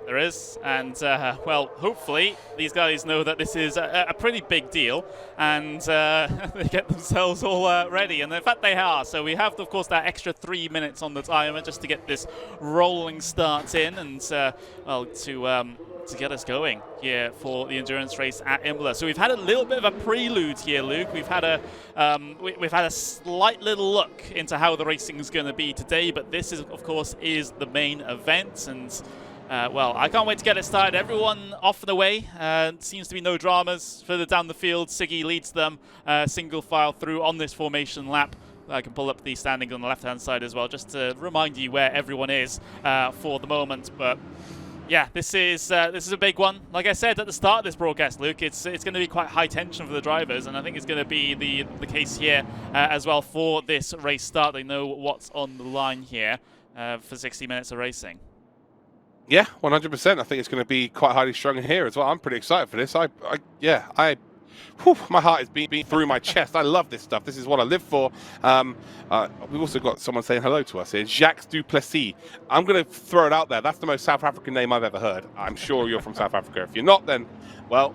There is, and well, hopefully these guys know that this is a pretty big deal, and they get themselves all ready, and in fact they are. So we have, of course, that extra 3 minutes on the timer just to get this rolling start in, and well, to get us going here for the endurance race at Imola. So we've had a little bit of a prelude here, Luke. We've had a slight little look into how the racing is going to be today, but this is, of course, is the main event, and well, I can't wait to get it started. Everyone off and away. Seems to be no dramas. Further down the field, Siggy leads them single file through on this formation lap. I can pull up the standings on the left-hand side as well, just to remind you where everyone is for the moment. But yeah, this is a big one. Like I said at the start of this broadcast, Luke, it's going to be quite high tension for the drivers, and I think it's going to be the case here as well for this race start. They know what's on the line here for 60 minutes of racing. Yeah, 100%. I think it's going to be quite highly strung here as well. I'm pretty excited for this. My heart is beating through my chest. I love this stuff. This is what I live for. We've also got someone saying hello to us here. Jacques Duplessis. I'm going to throw it out there. That's the most South African name I've ever heard. I'm sure you're from South Africa. If you're not, then, well,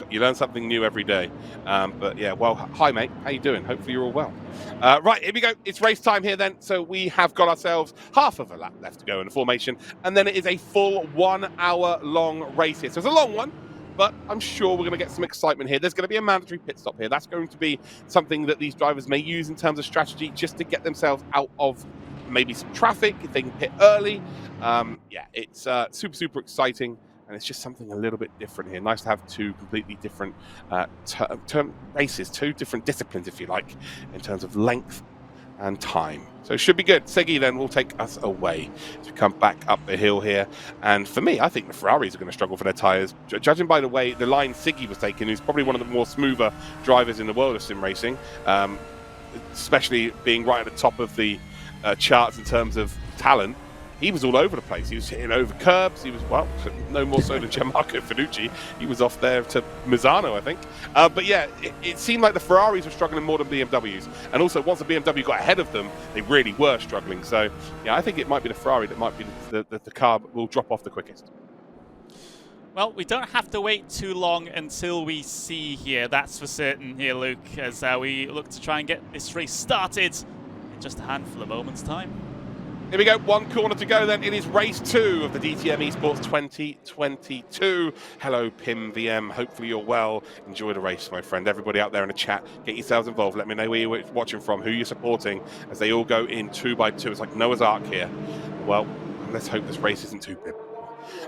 you learn something new every day. But yeah, well, hi, mate. How you doing? Hopefully you're all well. Right, here we go. It's race time here then. So we have got ourselves half of a lap left to go in the formation. And then it is a full 1 hour long race here. So it's a long one, but I'm sure we're going to get some excitement here. There's going to be a mandatory pit stop here. That's going to be something that these drivers may use in terms of strategy just to get themselves out of maybe some traffic if they can pit early. Yeah, it's super, super exciting. And it's just something a little bit different here. Nice to have two completely different races, two different disciplines, if you like, in terms of length and time. So it should be good. Siggy then will take us away to come back up the hill here. And for me, I think the Ferraris are going to struggle for their tyres. Judging by the way the line Siggy was taking, who's probably one of the more smoother drivers in the world of sim racing, especially being right at the top of the charts in terms of talent. He was all over the place. He was hitting over curbs. He was, well, no more so than Gianmarco Finucci. He was off there to Misano, I think. But yeah, it seemed like the Ferraris were struggling more than BMWs. And also, once the BMW got ahead of them, they really were struggling. So, yeah, I think it might be the Ferrari that might be the car that will drop off the quickest. Well, we don't have to wait too long until we see here. That's for certain here, Luke, as we look to try and get this race started in just a handful of moments' time. Here we go, one corner to go then. It is race 2 of the DTM eSports 2022. Hello, Pim VM. Hopefully you're well. Enjoy the race, my friend. Everybody out there in the chat, get yourselves involved. Let me know where you're watching from, who you're supporting, as they all go in 2 by 2. It's like Noah's Ark here. Well, let's hope this race isn't too biblical.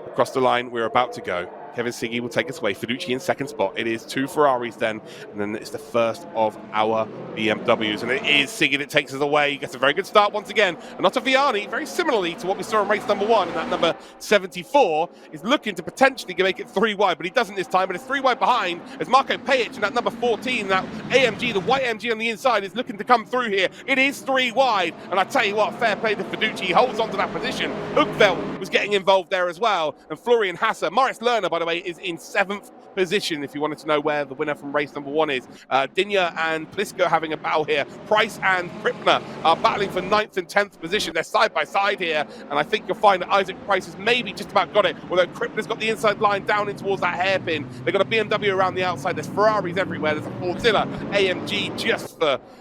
Across the line, we're about to go. Kevin Siggy will take us away. Finucci in second spot. It is 2 Ferraris then, and then it's the first of our BMWs. And it is Siggy that takes us away. He gets a very good start once again. And Ottaviani, very similarly to what we saw in race number 1, and that number 74 is looking to potentially make it 3 wide, but he doesn't this time. But it's 3 wide behind as Marco Pajic and that number 14, that AMG, the white AMG on the inside, is looking to come through here. It is 3 wide, and I tell you what, fair play to Finucci. He holds on to that position. Hookveld was getting involved there as well, and Florian Hasser. Moritz Lerner, by the way, is in 7th position, if you wanted to know where the winner from race number 1 is. Dinya and Pliska having a battle here. Price and Pripner are battling for 9th and 10th position. They're side by side here, and I think you'll find that Isaac Price has maybe just about got it, although Pripner's got the inside line down in towards that hairpin. They've got a BMW around the outside. There's Ferraris everywhere. There's a Fortilla AMG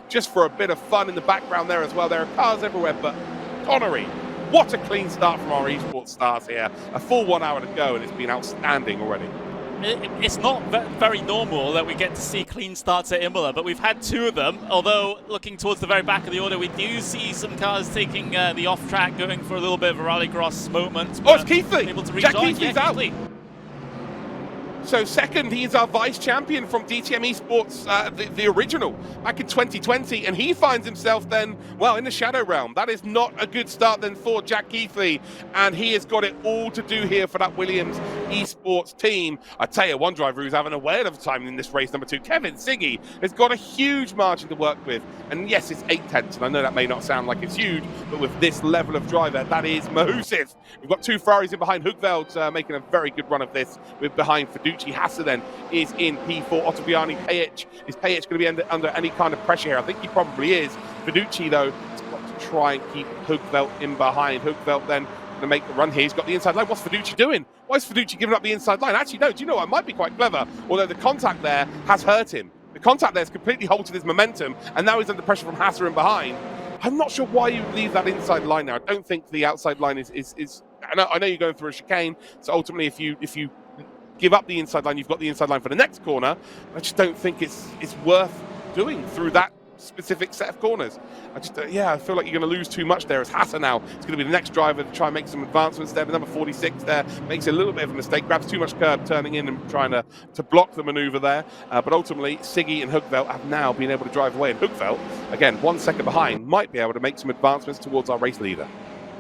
just for a bit of fun in the background there as well. There are cars everywhere, but Connery, what a clean start from our eSports stars here. A full 1 hour to go, and it's been outstanding already. It's not very normal that we get to see clean starts at Imola, but we've had 2 of them. Although, looking towards the very back of the order, we do see some cars taking the off-track, going for a little bit of a rallycross moment. Oh, it's Keithley! Able to Jack Keithley's out! So second, he is our vice champion from DTM eSports, the original, back in 2020, and he finds himself then, well, in the shadow realm. That is not a good start then for Jack Keithley, and he has got it all to do here for that Williams eSports team. I tell you, one driver who's having a whale of a time in this race, number 2, Kevin Siggy, has got a huge margin to work with, and yes, it's 8/10, and I know that may not sound like it's huge, but with this level of driver, that is massive. We've got 2 Ferraris in behind Hugveld, making a very good run of this, with behind Fiducci. Hassa then is in P4. Ottaviani, Payich. Is Payich going to be under any kind of pressure here? I think he probably is. Fiducci, though, has got to try and keep Hugveld in behind. Hugveld then going to make the run here. He's got the inside line. What's Fiducci doing? Why is Fiducci giving up the inside line? Actually, no. Do you know what? It might be quite clever, although the contact there has hurt him. The contact there has completely halted his momentum, and now he's under pressure from Hassa in behind. I'm not sure why you leave that inside line now. I don't think the outside line is I know you're going through a chicane, so ultimately if you give up the inside line, you've got the inside line for the next corner. I just don't think it's worth doing through that specific set of corners. I feel like you're going to lose too much there. It's Hassa now. It's going to be the next driver to try and make some advancements there. But number 46 there makes a little bit of a mistake, grabs too much curb turning in and trying to block the maneuver there. But ultimately, Siggy and Hugveld have now been able to drive away. And Hugveld, again, 1 second behind, might be able to make some advancements towards our race leader.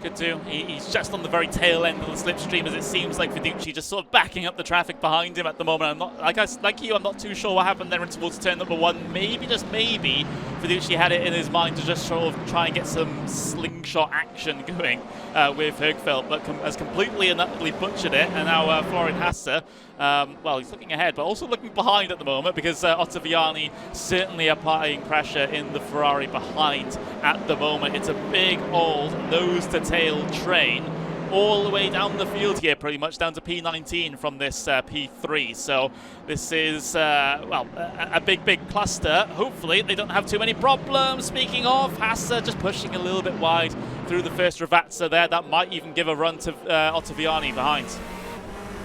Could do. He's just on the very tail end of the slipstream, as it seems like Fiducci just sort of backing up the traffic behind him at the moment. I'm not I'm not too sure what happened there towards turn number 1. Maybe, just maybe, Fiducci had it in his mind to just sort of try and get some slingshot action going with Hugveld, but has completely and utterly butchered it. And now Florian Hassa, well, he's looking ahead, but also looking behind at the moment, because Ottaviani certainly applying pressure in the Ferrari behind at the moment. It's a big old nose-to-tail train all the way down the field here, pretty much down to P19 from this P3. So this is, a big cluster. Hopefully they don't have too many problems. Speaking of, Hassa just pushing a little bit wide through the first Ravazza there. That might even give a run to Ottaviani behind.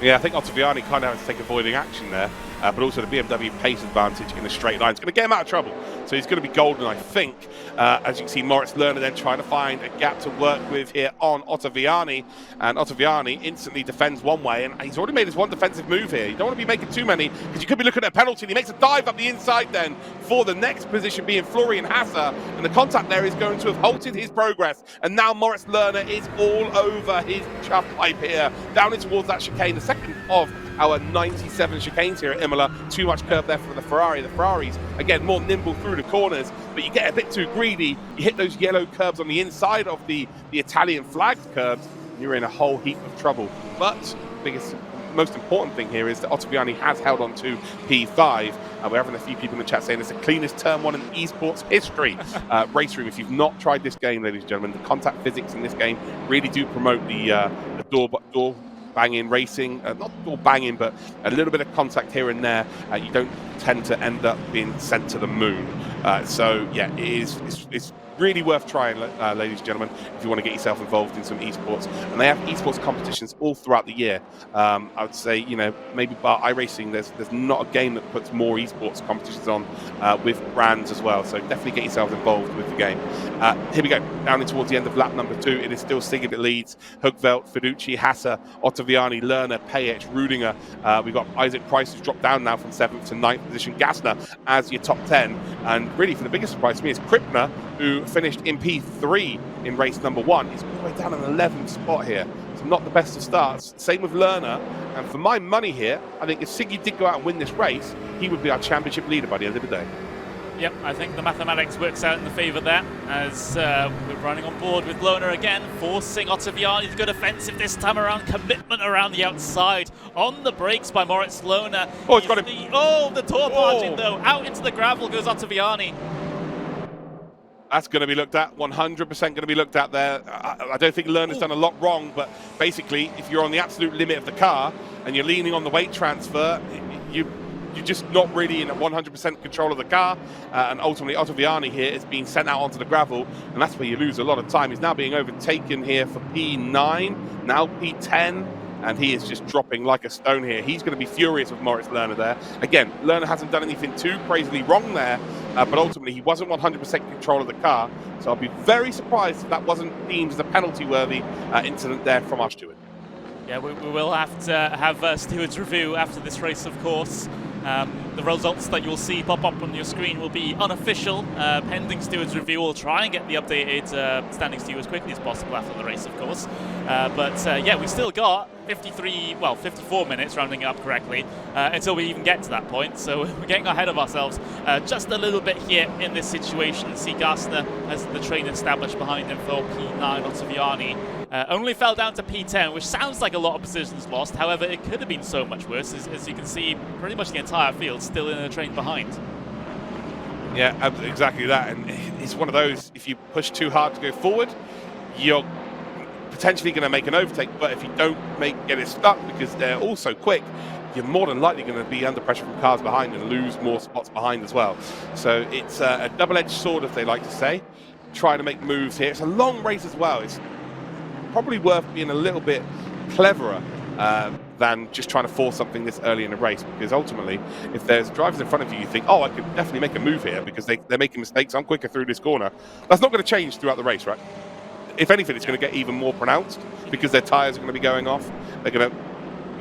Yeah, I think Ottaviani kind of has to take avoiding action there, but also the BMW pace advantage in a straight line. It's going to get him out of trouble. So he's going to be golden, I think. As you can see, Moritz Lerner then trying to find a gap to work with here on Ottaviani. And Ottaviani instantly defends one way, and he's already made his one defensive move here. You don't want to be making too many, because you could be looking at a penalty. And he makes a dive up the inside then for the next position being Florian Hassa. And the contact there is going to have halted his progress. And now Moritz Lerner is all over his chuff pipe here, down in towards that chicane. The second of our 97 chicanes here at Imola. Too much curve there for the Ferrari. The Ferraris, again, more nimble through the corners, but you get a bit too greedy. You hit those yellow curbs on the inside of the Italian flagged curbs, you're in a whole heap of trouble. But most important thing here is that Ottaviani has held on to P5. We're having a few people in the chat saying it's the cleanest turn 1 in eSports history. Race Room, if you've not tried this game, ladies and gentlemen, the contact physics in this game really do promote the door banging racing, not door banging, but a little bit of contact here and there. You don't tend to end up being sent to the moon. So yeah, it's really worth trying, ladies and gentlemen, if you want to get yourself involved in some esports. And they have esports competitions all throughout the year. I would say, maybe bar iRacing, there's not a game that puts more esports competitions on with brands as well. So definitely get yourself involved with the game. Here we go, down in towards the end of lap number 2. It is still Siggy that leads. Hugveld, Fiducci, Hassa, Ottaviani, Lerner, Payech, Rudinger. We've got Isaac Price, who's dropped down now from 7th to 9th position. Gassner as your top 10. And really, for the biggest surprise to me, is Krippner, who finished in P3 in race number 1. He's all the way down an 11th spot here. So not the best of starts. Same with Lerner. And for my money here, I think if Siggy did go out and win this race, he would be our championship leader by the end of the day. Yep, I think the mathematics works out in the favour there, as we're running on board with Lerner again, forcing Ottaviani to go defensive this time around. Commitment around the outside, on the brakes by Moritz Lerner. Oh, he's got him. The tour barging though, out into the gravel goes Ottaviani. That's going to be looked at, 100% going to be looked at there. I don't think Lerner's done a lot wrong, but basically, if you're on the absolute limit of the car and you're leaning on the weight transfer, you're just not really in a 100% control of the car, and ultimately Ottaviani here is being sent out onto the gravel, and that's where you lose a lot of time. He's now being overtaken here for P9, now P10, and he is just dropping like a stone here. He's going to be furious with Moritz Lerner there. Again, Lerner hasn't done anything too crazily wrong there, but ultimately he wasn't 100% control of the car, so I'll be very surprised if that wasn't deemed as a penalty-worthy incident there from our steward. Yeah, we will have to have stewards review after this race, of course. The results that you'll see pop up on your screen will be unofficial. Pending stewards review, we'll try and get the updated standings to you as quickly as possible after the race, of course. Yeah, we still got 54 minutes, rounding it up correctly, until we even get to that point. So we're getting ahead of ourselves just a little bit here in this situation. See Garsner as the train established behind him for P9, Ottaviani. Only fell down to P10, which sounds like a lot of positions lost. However, it could have been so much worse. As you can see, pretty much the entire field still in a train behind. Yeah, exactly that. And it's one of those, if you push too hard to go forward, you're potentially going to make an overtake. But if you don't get it stuck because they're all so quick, you're more than likely going to be under pressure from cars behind and lose more spots behind as well. So it's a double-edged sword, as they like to say, trying to make moves here. It's a long race as well. It's probably worth being a little bit cleverer than just trying to force something this early in the race, because ultimately, if there's drivers in front of you, you think, oh, I could definitely make a move here because they're making mistakes, I'm quicker through this corner. That's not going to change throughout the race, right? If anything, it's going to get even more pronounced because their tyres are going to be going off. They're going to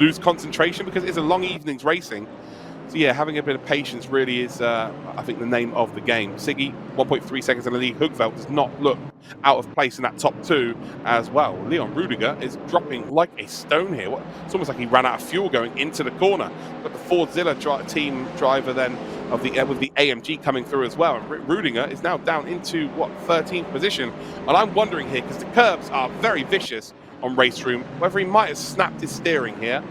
lose concentration because it's a long evening's racing. So yeah, having a bit of patience really is, I think, the name of the game. Siggy, 1.3 seconds in the lead. Hugveld does not look out of place in that top two as well. Leon Rudiger is dropping like a stone here. It's almost like he ran out of fuel going into the corner. But the Fordzilla team driver then of with the AMG coming through as well. And Rudiger is now down into, 13th position. And I'm wondering here, because the curbs are very vicious on Race Room, whether he might have snapped his steering here.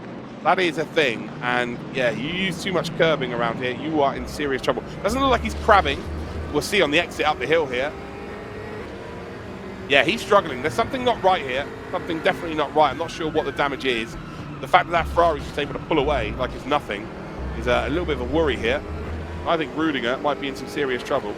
That is a thing, and yeah, you use too much curbing around here, you are in serious trouble. Doesn't look like he's crabbing. We'll see on the exit up the hill here. Yeah, he's struggling. There's something not right here. Something definitely not right. I'm not sure what the damage is. The fact that Ferrari's just able to pull away like it's nothing is a little bit of a worry here. I think Rudiger might be in some serious trouble.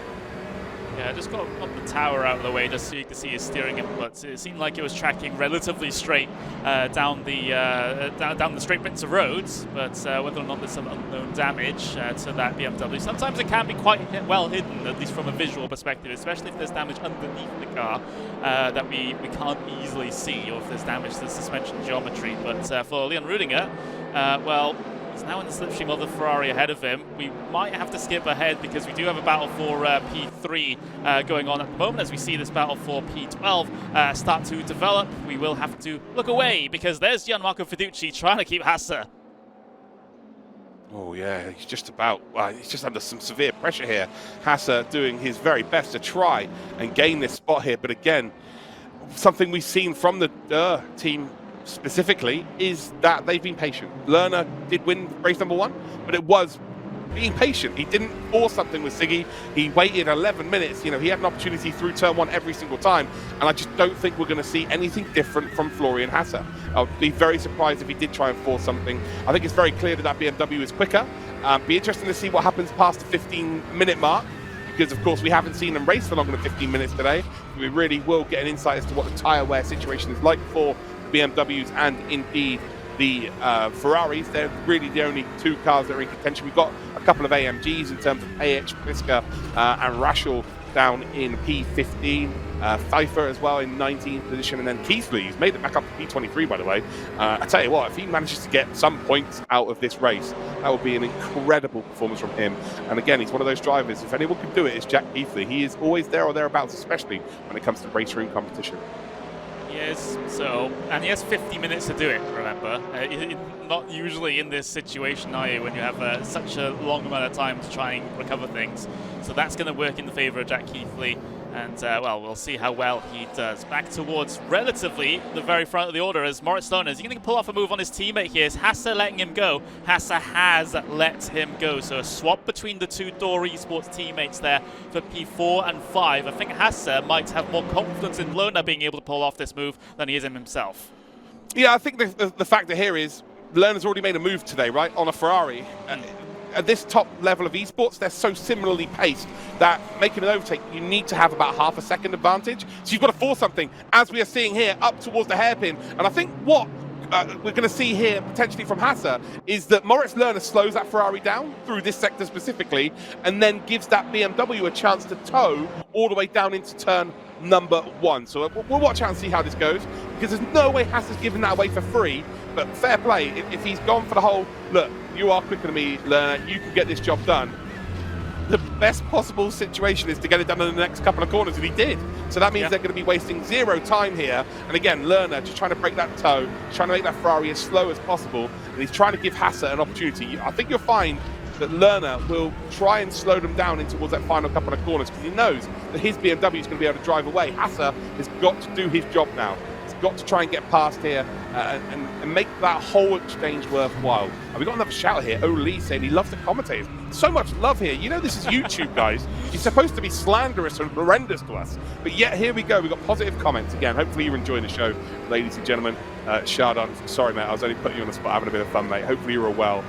Yeah, just got the tower out of the way just so you can see his steering inputs. It seemed like it was tracking relatively straight down the straight bits of roads, but whether or not there's some unknown damage to that BMW. Sometimes it can be quite well hidden, at least from a visual perspective, especially if there's damage underneath the car that we can't easily see, or if there's damage to the suspension geometry. But for Leon Rudiger, well, he's now in the slipstream of the Ferrari ahead of him. We might have to skip ahead because we do have a battle for P3 going on at the moment. As we see this battle for P12 start to develop, we will have to look away because there's Gianmarco Fiducci trying to keep Hassa. Oh yeah, he's just under some severe pressure here. Hassa doing his very best to try and gain this spot here, but again, something we've seen from the team specifically is that they've been patient. Lerner did win race number 1, but it was being patient. He didn't force something with Siggy. He waited 11 minutes. You know, he had an opportunity through turn 1 every single time, and I just don't think we're going to see anything different from Florian Hassa. I'll be very surprised if he did try and force something. I think it's very clear that BMW is quicker. Be interesting to see what happens past the 15-minute mark, because of course we haven't seen them race for longer than 15 minutes today. We really will get an insight as to what the tyre wear situation is like for BMWs and indeed the Ferraris. They're really the only two cars that are in contention. We've got a couple of AMGs in terms of AX, Priska and Raschel down in P15. Pfeiffer as well in 19th position, and then Keithley, who's made it back up to P23, by the way. I tell you what, if he manages to get some points out of this race, that would be an incredible performance from him. And again, he's one of those drivers, if anyone can do it, it's Jack Keithley. He is always there or thereabouts, especially when it comes to race room competition. Yes, and he has 50 minutes to do it, remember. Not usually in this situation, are you, when you have such a long amount of time to try and recover things. So that's going to work in the favour of Jack Keithley. And, well, we'll see how well he does. Back towards relatively the very front of the order as Moritz Lerner. Is he going to pull off a move on his teammate here? Is Hassa letting him go? Hassa has let him go. So a swap between the two Door eSports teammates there for P4 and 5. I think Hassa might have more confidence in Lerner being able to pull off this move than he is in himself. Yeah, I think the factor here is Lerner's already made a move today, right, on a Ferrari. At this top level of esports, they're so similarly paced that making an overtake, you need to have about half a second advantage. So you've got to force something, as we are seeing here, up towards the hairpin. And I think what we're going to see here, potentially from Hassa, is that Moritz Lerner slows that Ferrari down through this sector specifically, and then gives that BMW a chance to tow all the way down into turn number 1. So we'll watch out and see how this goes. because there's no way Hasser's giving that away for free. But fair play, if he's gone for the whole, look, you are quicker than me, Lerner, you can get this job done. The best possible situation is to get it done in the next couple of corners, and he did. So that means they're going to be wasting 0 time here. And again, Lerner just trying to break that toe, trying to make that Ferrari as slow as possible, and he's trying to give Hasser an opportunity. I think you'll find that Lerner will try and slow them down in towards that final couple of corners, because he knows that his BMW is going to be able to drive away. Hasser has got to do his job now. He's got to try and get past here and make that whole exchange worthwhile. And we got another shout here. Oli saying he loves the commentators. So much love here. You know this is YouTube, guys. You're supposed to be slanderous and horrendous to us. But yet, here we go. We've got positive comments. Again, hopefully you're enjoying the show, ladies and gentlemen. Shardon, sorry, mate. I was only putting you on the spot, having a bit of fun, mate. Hopefully you're all well.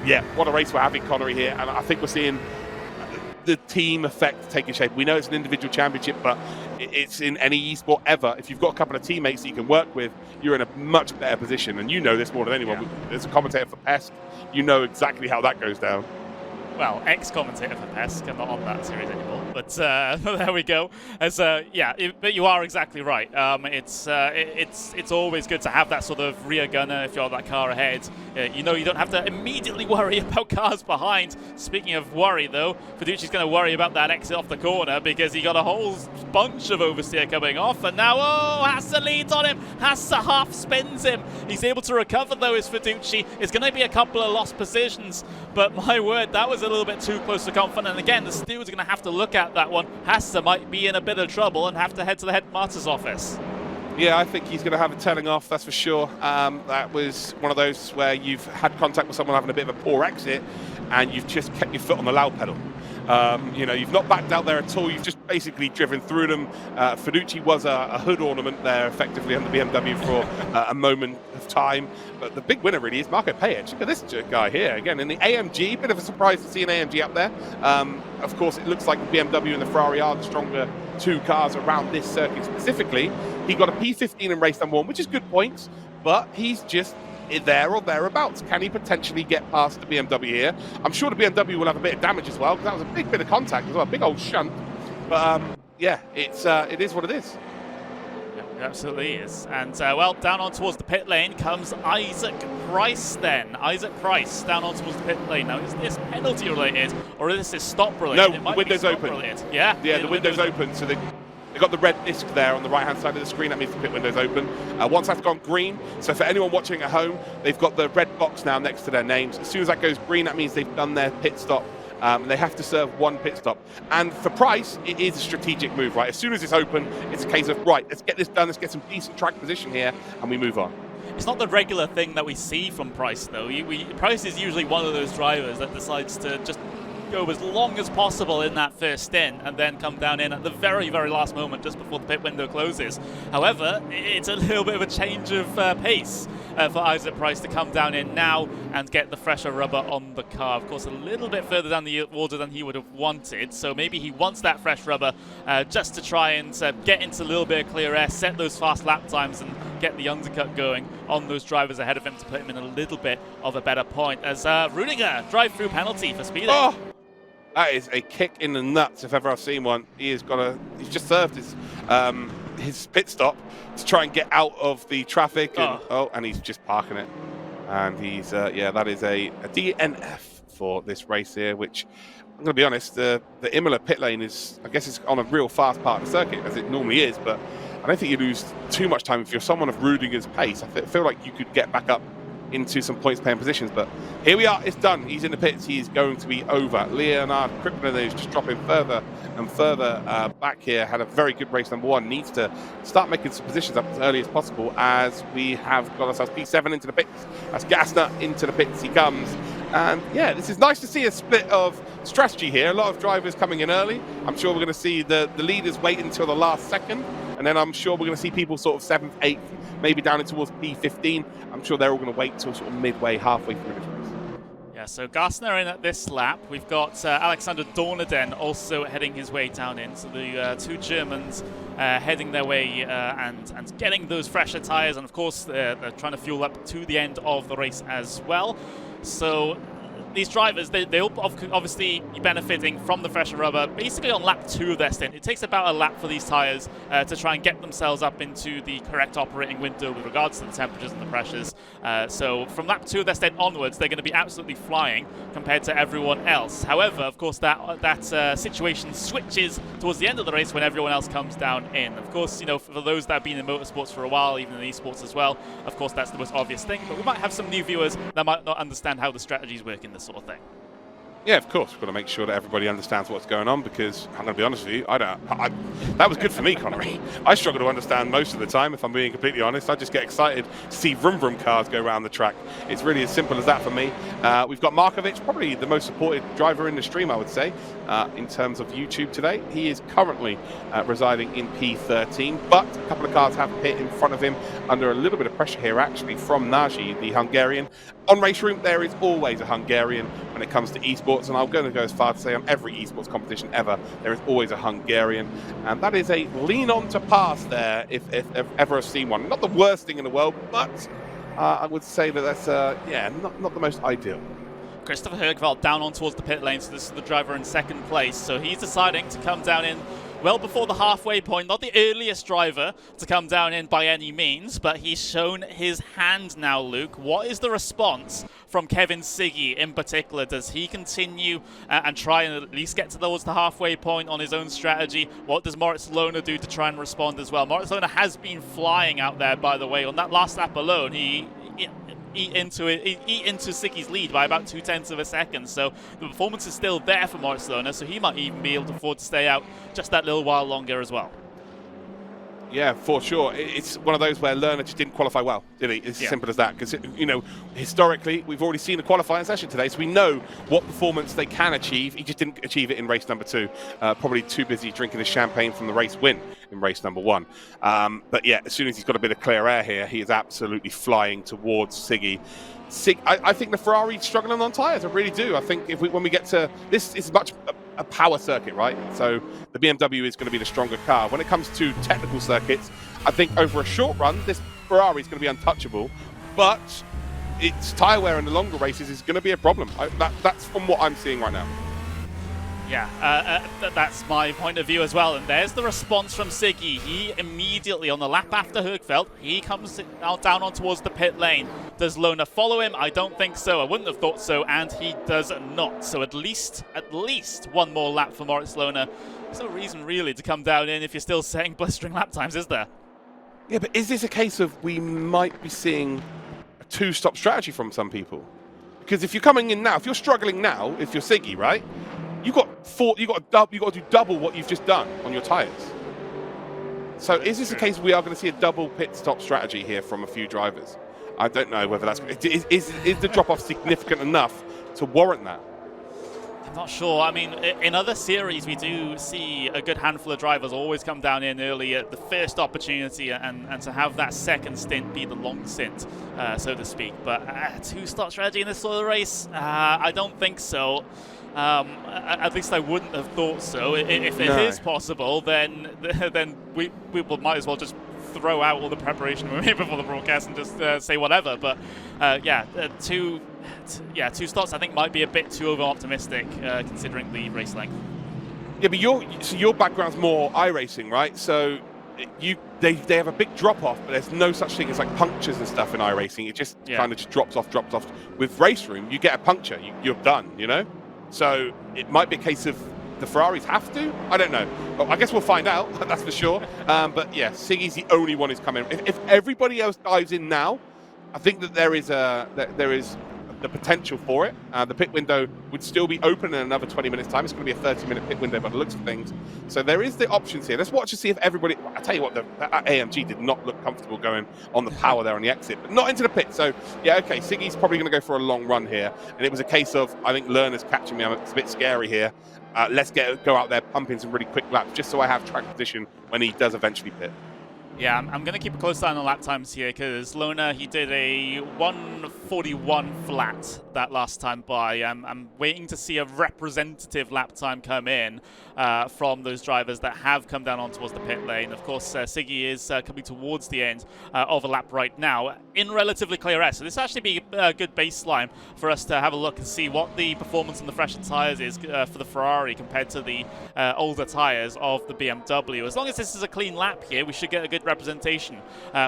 Yeah, what a race we're having, Connery, here. And I think we're seeing the team effect taking shape. We know it's an individual championship, but it's in any esport ever. If you've got a couple of teammates that you can work with, you're in a much better position. And you know this more than anyone. Yeah. As a commentator for PESC, you know exactly how that goes down. Well, ex-commentator for PESC. I'm not on that series anymore, but there we go. As but you are exactly right. It's always good to have that sort of rear gunner if you're that car ahead. You know, you don't have to immediately worry about cars behind. Speaking of worry, though, Fiduci's going to worry about that exit off the corner because he got a whole bunch of oversteer coming off, and now Hasser leads on him. Hasser half spins him. He's able to recover though. Is Fiduci? It's going to be a couple of lost positions, but my word, that was a little bit too close to confident. And again, the stewards are going to have to look at that one. Hasser might be in a bit of trouble and have to head to the headmaster's office. Yeah, I think he's going to have a telling off, that's for sure. That was one of those where you've had contact with someone having a bit of a poor exit and you've just kept your foot on the loud pedal. You know, you've not backed out there at all. You've just basically driven through them. Fiduci was a hood ornament there, effectively, on the BMW for a moment of time. But the big winner really is Marco Pajic. Look at this guy here. Again, in the AMG, bit of a surprise to see an AMG up there. Of course, it looks like the BMW and the Ferrari are the stronger two cars around this circuit specifically. He got a P15 in race number 1, which is good points, but he's just there or thereabouts. Can he potentially get past the BMW here? I'm sure the BMW will have a bit of damage as well, because that was a big bit of contact as well, a big old shunt. But yeah, it is what it is. It absolutely is. And well, down on towards the pit lane comes Isaac Price then. Isaac Price down on towards the pit lane. Now, is this penalty related or is this stop related? No, the window's open. Yeah, the window's open. So they've got the red disc there on the right-hand side of the screen. That means the pit window's open. Once that's gone green, so for anyone watching at home, they've got the red box now next to their names. As soon as that goes green, that means they've done their pit stop. They have to serve one pit stop. And for Price, it is a strategic move, right? As soon as it's open, it's a case of, right, let's get this done, let's get some decent track position here, and we move on. It's not the regular thing that we see from Price, though. Price is usually one of those drivers that decides to just go as long as possible in that first stint and then come down in at the very, very last moment just before the pit window closes. However, it's a little bit of a change of pace for Isaac Price to come down in now and get the fresher rubber on the car. Of course, a little bit further down the order than he would have wanted, so maybe he wants that fresh rubber just to try and get into a little bit of clear air, set those fast lap times and get the undercut going on those drivers ahead of him to put him in a little bit of a better point. As Rudiger, drive-through penalty for speeding. Oh! That is a kick in the nuts if ever I've seen one. He's just served his pit stop to try and get out of the traffic. And he's just parking it. And he's, that is a DNF for this race here, which I'm going to be honest, the Imola pit lane is, I guess it's on a real fast part of the circuit, as it normally is, but I don't think you lose too much time if you're someone of Rudiger's pace. I feel like you could get back up into some points paying positions, but here we are, it's done. He's in the pits, he's going to be over. Leonard Krippner is just dropping further and further back here. Had a very good race number 1, needs to start making some positions up as early as possible, as we have got ourselves P7 into the pits, as Gassner into the pits he comes. And yeah, this is nice to see a split of strategy here. A lot of drivers coming in early. I'm sure we're going to see the leaders wait until the last second, and then I'm sure we're going to see people sort of 7th, 8th, maybe down in towards P15. I'm sure they're all going to wait till sort of midway, halfway through this race. Yeah, so Gassner in at this lap. We've got Alexander Dornaden also heading his way down in. So the two Germans heading their way and getting those fresher tyres. And of course, they're trying to fuel up to the end of the race as well. So these drivers, they'll obviously be benefiting from the fresher rubber basically on lap 2 of their stint. It takes about a lap for these tyres to try and get themselves up into the correct operating window with regards to the temperatures and the pressures. So from lap 2 of their stint onwards, they're going to be absolutely flying compared to everyone else. However, of course, that situation switches towards the end of the race when everyone else comes down in. Of course, you know, for those that have been in motorsports for a while, even in esports as well, of course, that's the most obvious thing. But we might have some new viewers that might not understand how the strategies work in this sort of thing. Yeah, of course. We've got to make sure that everybody understands what's going on, because I'm going to be honest with you, that was good for me, Connery. I struggle to understand most of the time, if I'm being completely honest. I just get excited to see vroom vroom cars go around the track. It's really as simple as that for me. We've got Markovic, probably the most supported driver in the stream, I would say, in terms of YouTube today. He is currently residing in P13, but a couple of cars have hit in front of him under a little bit of pressure here, actually, from Nagy, the Hungarian. On race room, there is always a Hungarian when it comes to esports, and I'm going to go as far to say on every esports competition ever, there is always a Hungarian, and that is a lean on to pass there, if ever I've seen one. Not the worst thing in the world, but I would say that that's, not the most ideal. Christopher Högvald down on towards the pit lane, so this is the driver in second place. So he's deciding to come down in well before the halfway point. Not the earliest driver to come down in by any means, but he's shown his hand now, Luke. What is the response from Kevin Siggy in particular? Does he continue and try and at least get towards the halfway point on his own strategy? What does Moritz Lohner do to try and respond as well? Moritz Lohner has been flying out there, by the way. On that last lap alone, he eat into Siggy's lead by about 0.2 of a second. So the performance is still there for Moritz Lohner, so he might even be able to afford to stay out just that little while longer as well. Yeah, for sure. It's one of those where Lerner just didn't qualify well, did he? It's as simple as that. Because, you know, historically, we've already seen the qualifying session today, so we know what performance they can achieve. He just didn't achieve it in race number 2. Probably too busy drinking his champagne from the race win in race number 1. But yeah, as soon as he's got a bit of clear air here, he is absolutely flying towards Siggy. I think the Ferrari's struggling on tyres. I really do. I think when we get to this, is much a power circuit, right? So the BMW is going to be the stronger car. When it comes to technical circuits, I think over a short run, this Ferrari is going to be untouchable. But its tyre wear in the longer races is going to be a problem. That's from what I'm seeing right now. Yeah, that's my point of view as well. And there's the response from Siggy. He immediately, on the lap after Högfeldt, he comes down on towards the pit lane. Does Lohner follow him? I don't think so. I wouldn't have thought so, and he does not. So at least one more lap for Moritz Lohner. There's no reason really to come down in if you're still setting blistering lap times, is there? Yeah, but is this a case of we might be seeing a 2-stop strategy from some people? Because if you're coming in now, if you're struggling now, if you're Siggy, right? You've got to do double what you've just done on your tyres. So is this a case we are going to see a double pit stop strategy here from a few drivers? I don't know whether that's... Is the drop-off significant enough to warrant that? I'm not sure. I mean, in other series, we do see a good handful of drivers always come down in early at the first opportunity and to have that second stint be the long stint, so to speak. But a 2-stop strategy in this sort of race, I don't think so. At least I wouldn't have thought so. If it is possible, then we might as well just throw out all the preparation we made before the broadcast and just say whatever. But two stops I think might be a bit too over-optimistic considering the race length. Yeah, but your background's more iRacing, right? So they have a big drop-off, but there's no such thing as like punctures and stuff in iRacing. It just kind of just drops off. With race room, you get a puncture, you're done, you know? So it might be a case of the Ferraris have to? I don't know. Well, I guess we'll find out, that's for sure. But yeah, Siggy's the only one who's coming. If everybody else dives in now, I think that there is the potential for it. The pit window would still be open in another 20 minutes time. It's going to be a 30-minute pit window by the looks of things. So there is the options here. Let's watch and see if everybody... I tell you what, that AMG did not look comfortable going on the power there on the exit, but not into the pit. So yeah, okay, Siggy's probably going to go for a long run here. And it was a case of, I think Lerner's catching me. It's a bit scary here. Let's go out there pumping some really quick laps just so I have track position when he does eventually pit. Yeah, I'm going to keep a close eye on the lap times here because Lona, he did a 1:41 flat that last time by. I'm waiting to see a representative lap time come in from those drivers that have come down on towards the pit lane. Of course, Siggy is coming towards the end of a lap right now in relatively clear air. So this will actually be a good baseline for us to have a look and see what the performance on the fresher tyres is for the Ferrari compared to the older tyres of the BMW. As long as this is a clean lap here, we should get a good representation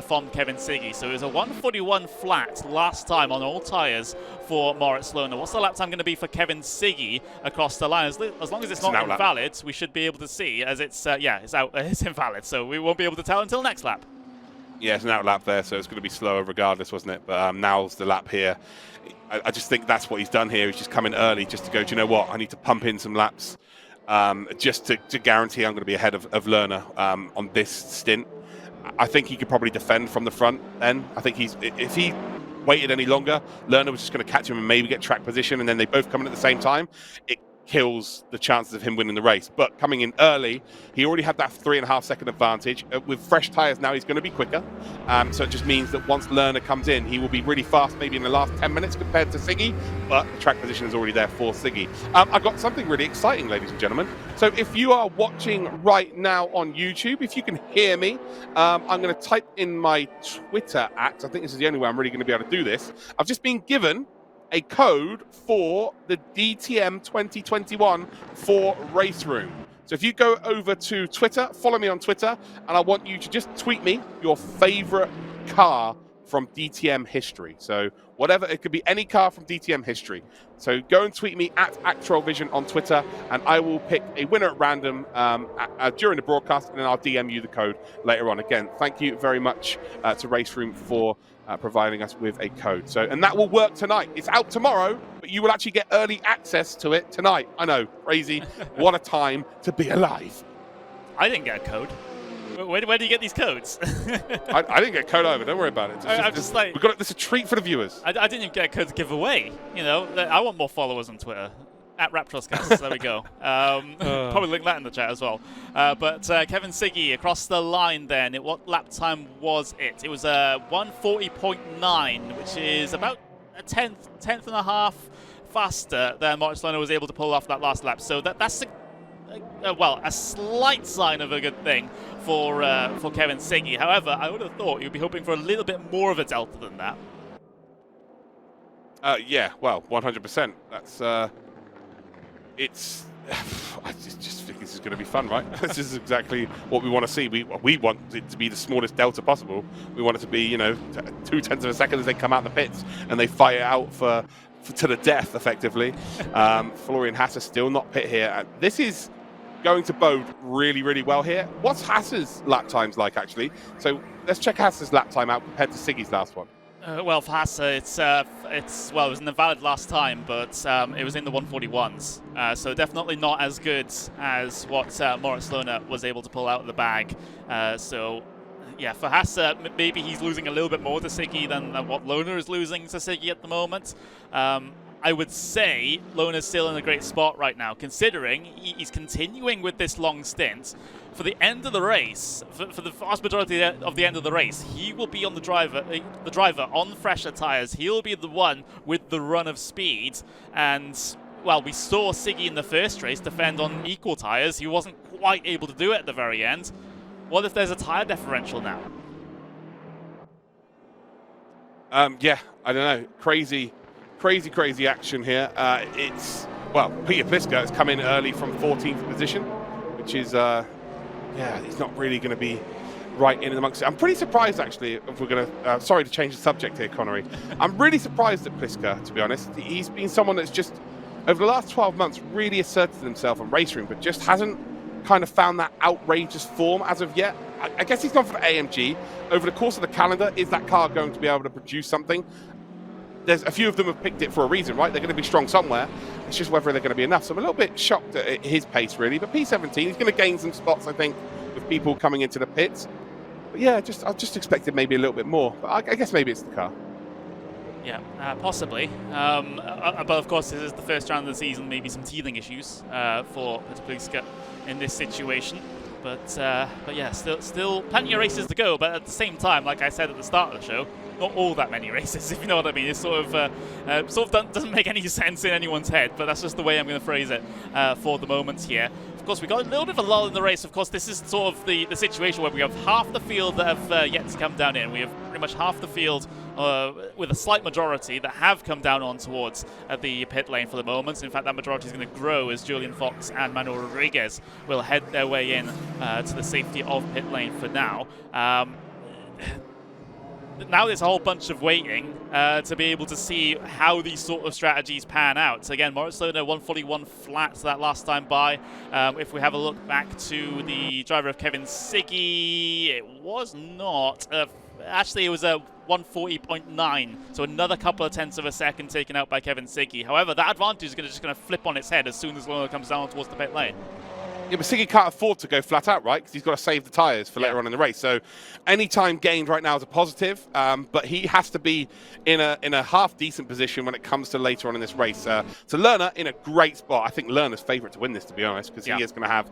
from Kevin Siggy. So it was a 1:41 flat last time on all tyres for Moritz Lohner. What's the lap time going to be for Kevin Siggy across the line? As long as it's not invalid, we should be able to see, as it's it's invalid, so we won't be able to tell until next lap. Yeah, it's an out lap there, so it's going to be slower regardless, wasn't it? But now's the lap here. I just think that's what he's done here. He's just come in early just to go, do you know what? I need to pump in some laps just to guarantee I'm going to be ahead of Lerner on this stint. I think he could probably defend from the front then. I think if he waited any longer, Lerner was just going to catch him and maybe get track position, and then they both come in at the same time. It kills the chances of him winning the race. But coming in early, he already had that 3.5 second advantage. With fresh tyres now, he's going to be quicker. So it just means that once Lerner comes in, he will be really fast maybe in the last 10 minutes compared to Siggy, but the track position is already there for Siggy. I've got something really exciting, ladies and gentlemen. So if you are watching right now on YouTube, if you can hear me, I'm going to type in my Twitter @ I think this is the only way I'm really going to be able to do this. I've just been given a code for the DTM 2021 for Race Room. So if you go over to Twitter, follow me on Twitter, and I want you to just tweet me your favorite car from DTM history. So whatever, it could be any car from DTM history. So go and tweet me @ ActrolVision on Twitter, and I will pick a winner at random during the broadcast, and then I'll DM you the code later on. Again, thank you very much to Race Room for providing us with a code. So, and that will work tonight. It's out tomorrow, but you will actually get early access to it tonight. I know, crazy. What a time to be alive. I didn't get a code. Where do you get these codes? I didn't get a code over. Don't worry about it. I'm just like, we've got this a treat for the viewers. I didn't even get a code to give away. You know, I want more followers on Twitter. @ Raptroscast, there we go. Probably link that in the chat as well. But Kevin Siggy across the line then. What lap time was it? It was 1:40.9, which is about a tenth and a half faster than Moritz Lohner was able to pull off that last lap. So that's a slight sign of a good thing for Kevin Siggy. However, I would have thought you'd be hoping for a little bit more of a delta than that. Yeah, well, 100%. That's I just think this is going to be fun, right? This is exactly what we want to see. We want it to be the smallest delta possible. We want it to be, 0.2 of a second as they come out the pits and they fight it out to the death, effectively. Florian Hasser still not pit here. This is going to bode really, really well here. What's Hasser's lap times like, actually? So let's check Hasser's lap time out compared to Siggy's last one. Well, for Hasser, it was invalid last time, but it was in the 1:41s. So definitely not as good as what Moritz Lohner was able to pull out of the bag. So, yeah, for Hasser, maybe he's losing a little bit more to Siggy than what Lohner is losing to Siggy at the moment. I would say Lohner's still in a great spot right now, considering he's continuing with this long stint. For the end of the race, for the vast majority of the end of the race, he will be on the driver on fresher tyres. He'll be the one with the run of speed. And, well, we saw Siggy in the first race defend on equal tyres. He wasn't quite able to do it at the very end. What if there's a tyre differential now? Yeah, I don't know. Crazy action here. Peter Pliska has come in early from 14th position, which is, he's not really going to be right in amongst it. I'm pretty surprised, actually, if we're going to, sorry to change the subject here, Connery. I'm really surprised at Pliska, to be honest. He's been someone that's just, over the last 12 months, really asserted himself on Race Room, but just hasn't kind of found that outrageous form as of yet. I guess he's gone for the AMG. Over the course of the calendar, is that car going to be able to produce something? There's a few of them have picked it for a reason, right? They're going to be strong somewhere. It's just whether they're going to be enough. So I'm a little bit shocked at his pace, really. But P17, he's going to gain some spots, I think, with people coming into the pits. But yeah, I just expected maybe a little bit more. But I guess maybe it's the car. Yeah, possibly. But of course, this is the first round of the season. Maybe some teething issues for Peter Pliska in this situation. But yeah, still plenty of races to go. But at the same time, like I said at the start of the show, not all that many races, if you know what I mean. It's sort of doesn't make any sense in anyone's head, but that's just the way I'm going to phrase it for the moment here. Of course, we got a little bit of a lull in the race. Of course, this is sort of the situation where we have half the field that have yet to come down in. We have pretty much half the field with a slight majority that have come down on towards the pit lane for the moment. In fact, that majority is going to grow as Julian Fox and Manuel Rodriguez will head their way in to the safety of pit lane for now. Now there's a whole bunch of waiting to be able to see how these sort of strategies pan out. So again, Moritz Lohner 141 flat that last time by. If we have a look back to the driver of Kevin Siggy, it was not. Actually, it was a 140.9, so another couple of tenths of a second taken out by Kevin Siggy. However, that advantage is just going to flip on its head as soon as Lohner comes down towards the pit lane. Yeah, but Siggy can't afford to go flat out, right? Because he's got to save the tyres for later on in the race. So any time gained right now is a positive, but he has to be in a half-decent position when it comes to later on in this race. So Lohner in a great spot. I think Lerner's favourite to win this, to be honest, because he is going to have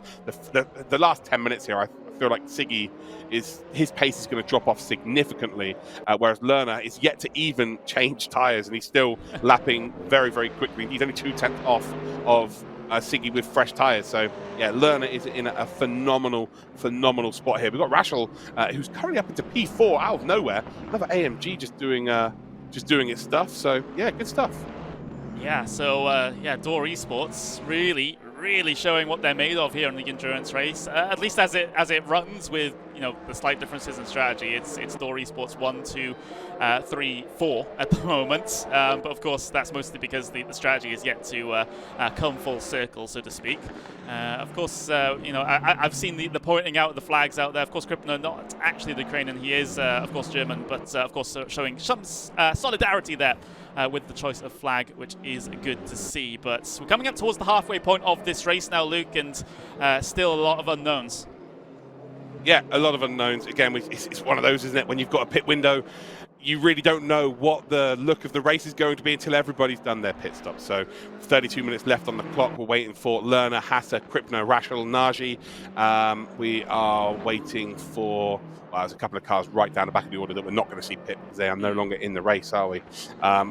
the last 10 minutes here. I feel like Siggy his pace is going to drop off significantly, whereas Lohner is yet to even change tyres, and he's still lapping very, very quickly. He's only 2/10 off of Siggy with fresh tyres. So yeah, Lohner is in a phenomenal spot here. We've got Rachel, who's currently up into P4 out of nowhere. Another AMG just doing its stuff. So yeah, good stuff. Yeah, so Door eSports really showing what they're made of here in the endurance race. At least as it runs, with the slight differences in strategy. It's Door eSports 1, 2, 3, 4 at the moment. But of course, that's mostly because the strategy is yet to come full circle, so to speak. Of course, I've seen the pointing out the flags out there. Of course, Kripner not actually the Ukrainian. He is, of course, German, but of course showing some solidarity there with the choice of flag, which is good to see. But we're coming up towards the halfway point of this race now, Luke, and still a lot of unknowns. Yeah, a lot of unknowns. Again, it's one of those, isn't it? When you've got a pit window, you really don't know what the look of the race is going to be until everybody's done their pit stop. So 32 minutes left on the clock. We're waiting for Lerner, Hasser, Kripner, Rachel, Nagy. We are waiting for... Well, there's a couple of cars right down the back of the order that we're not going to see pit because they are no longer in the race, are we?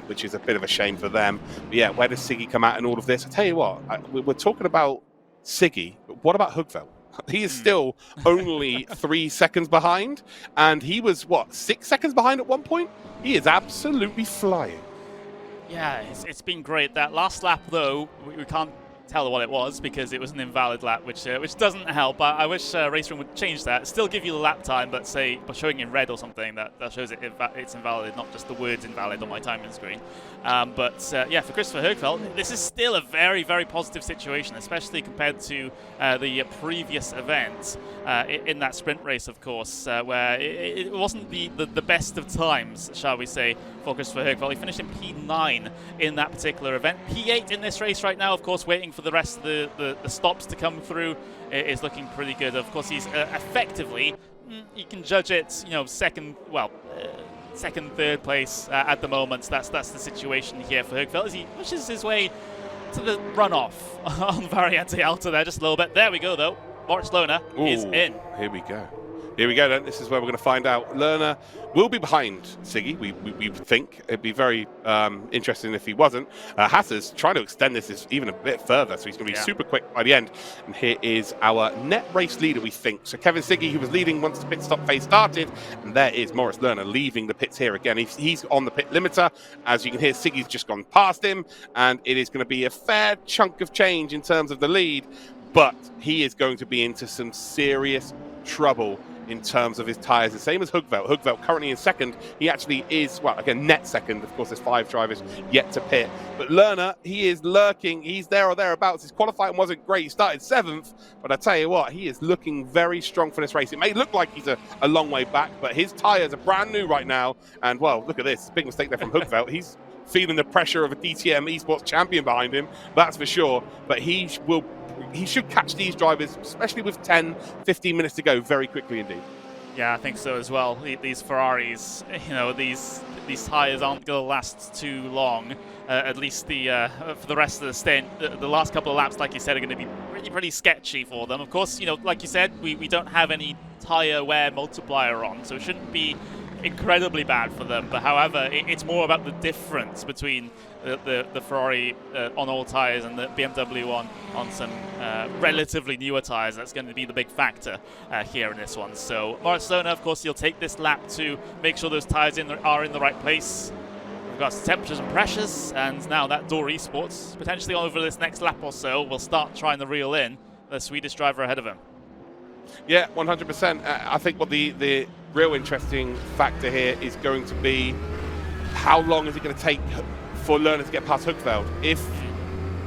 Which is a bit of a shame for them. But yeah, where does Siggy come out in all of this? I tell you what, we're talking about Siggy, but what about Hugveld? He is still only 3 seconds behind, and he was, 6 seconds behind at one point? He is absolutely flying. Yeah, it's been great. That last lap, though, we can't tell what it was because it was an invalid lap, which doesn't help. I wish Race Room would change that. Still give you the lap time, but say by showing in red or something that shows it's invalid, not just the words invalid on my timing screen. Yeah, for Christopher Hugveld, this is still a very, very positive situation, especially compared to the previous event in that sprint race, of course, where it wasn't the best of times, shall we say, for Christopher Hugveld. He finished in P9 in that particular event. P8 in this race right now, of course, waiting for the rest of the stops to come through. It is looking pretty good. Of course, he's effectively, you can judge it, second, third place at the moment. That's the situation here for Hugveld as he pushes his way to the runoff on Variante Alta there just a little bit. There we go, though. Moritz Lohner is in. Here we go. Here we go then. This is where we're going to find out. Lerner will be behind Siggy, we think. It'd be very interesting if he wasn't. Hasser's trying to extend this even a bit further, so he's going to be super quick by the end. And here is our net race leader, we think. So Kevin Siggy, who was leading once the pit stop phase started, and there is Moritz Lerner leaving the pits here again. He's on the pit limiter. As you can hear, Siggy's just gone past him, and it is going to be a fair chunk of change in terms of the lead, but he is going to be into some serious trouble in terms of his tyres, the same as Hugveld. Hugveld currently in second. He actually is, again, net second. Of course, there's 5 drivers yet to pit. But Lerner, he is lurking. He's there or thereabouts. His qualifying wasn't great. He started 7th, but I tell you what, he is looking very strong for this race. It may look like he's a long way back, but his tyres are brand new right now. And, well, look at this. Big mistake there from Hugveld. He's feeling the pressure of a DTM eSports champion behind him, that's for sure. But he should catch these drivers, especially with 10, 15 minutes to go, very quickly indeed. Yeah, I think so as well. These Ferraris, these tyres aren't going to last too long. At least for the rest of the stint, the last couple of laps, like you said, are going to be pretty sketchy for them. Of course, like you said, we don't have any tyre wear multiplier on, so it shouldn't be incredibly bad for them. But however, it's more about the difference between the Ferrari on all tyres and the BMW on some relatively newer tyres. That's going to be the big factor here in this one. So Moritz Lerner, of course, he'll take this lap to make sure those tyres are in the right place. We've got temperatures and pressures, and now that Door eSports, potentially over this next lap or so, will start trying to reel in the Swedish driver ahead of him. Yeah, 100%. I think what the real interesting factor here is going to be how long is it going to take for Lerner to get past Högfeldt. If,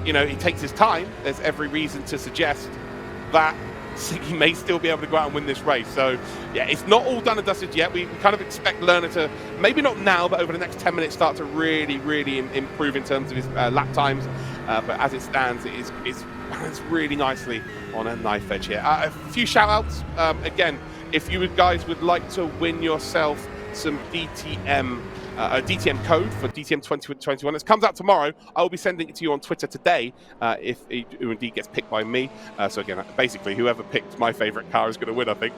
he takes his time, there's every reason to suggest that Siggy may still be able to go out and win this race. So, yeah, it's not all done and dusted yet. We kind of expect Lerner to, maybe not now, but over the next 10 minutes, start to really improve in terms of his lap times. But as it stands, it's balanced really nicely on a knife edge here. A few shout-outs. Again, if you guys would like to win yourself some DTM code for DTM 2021. It comes out tomorrow. I will be sending it to you on Twitter today if it indeed gets picked by me. So again, basically, whoever picked my favorite car is going to win, I think.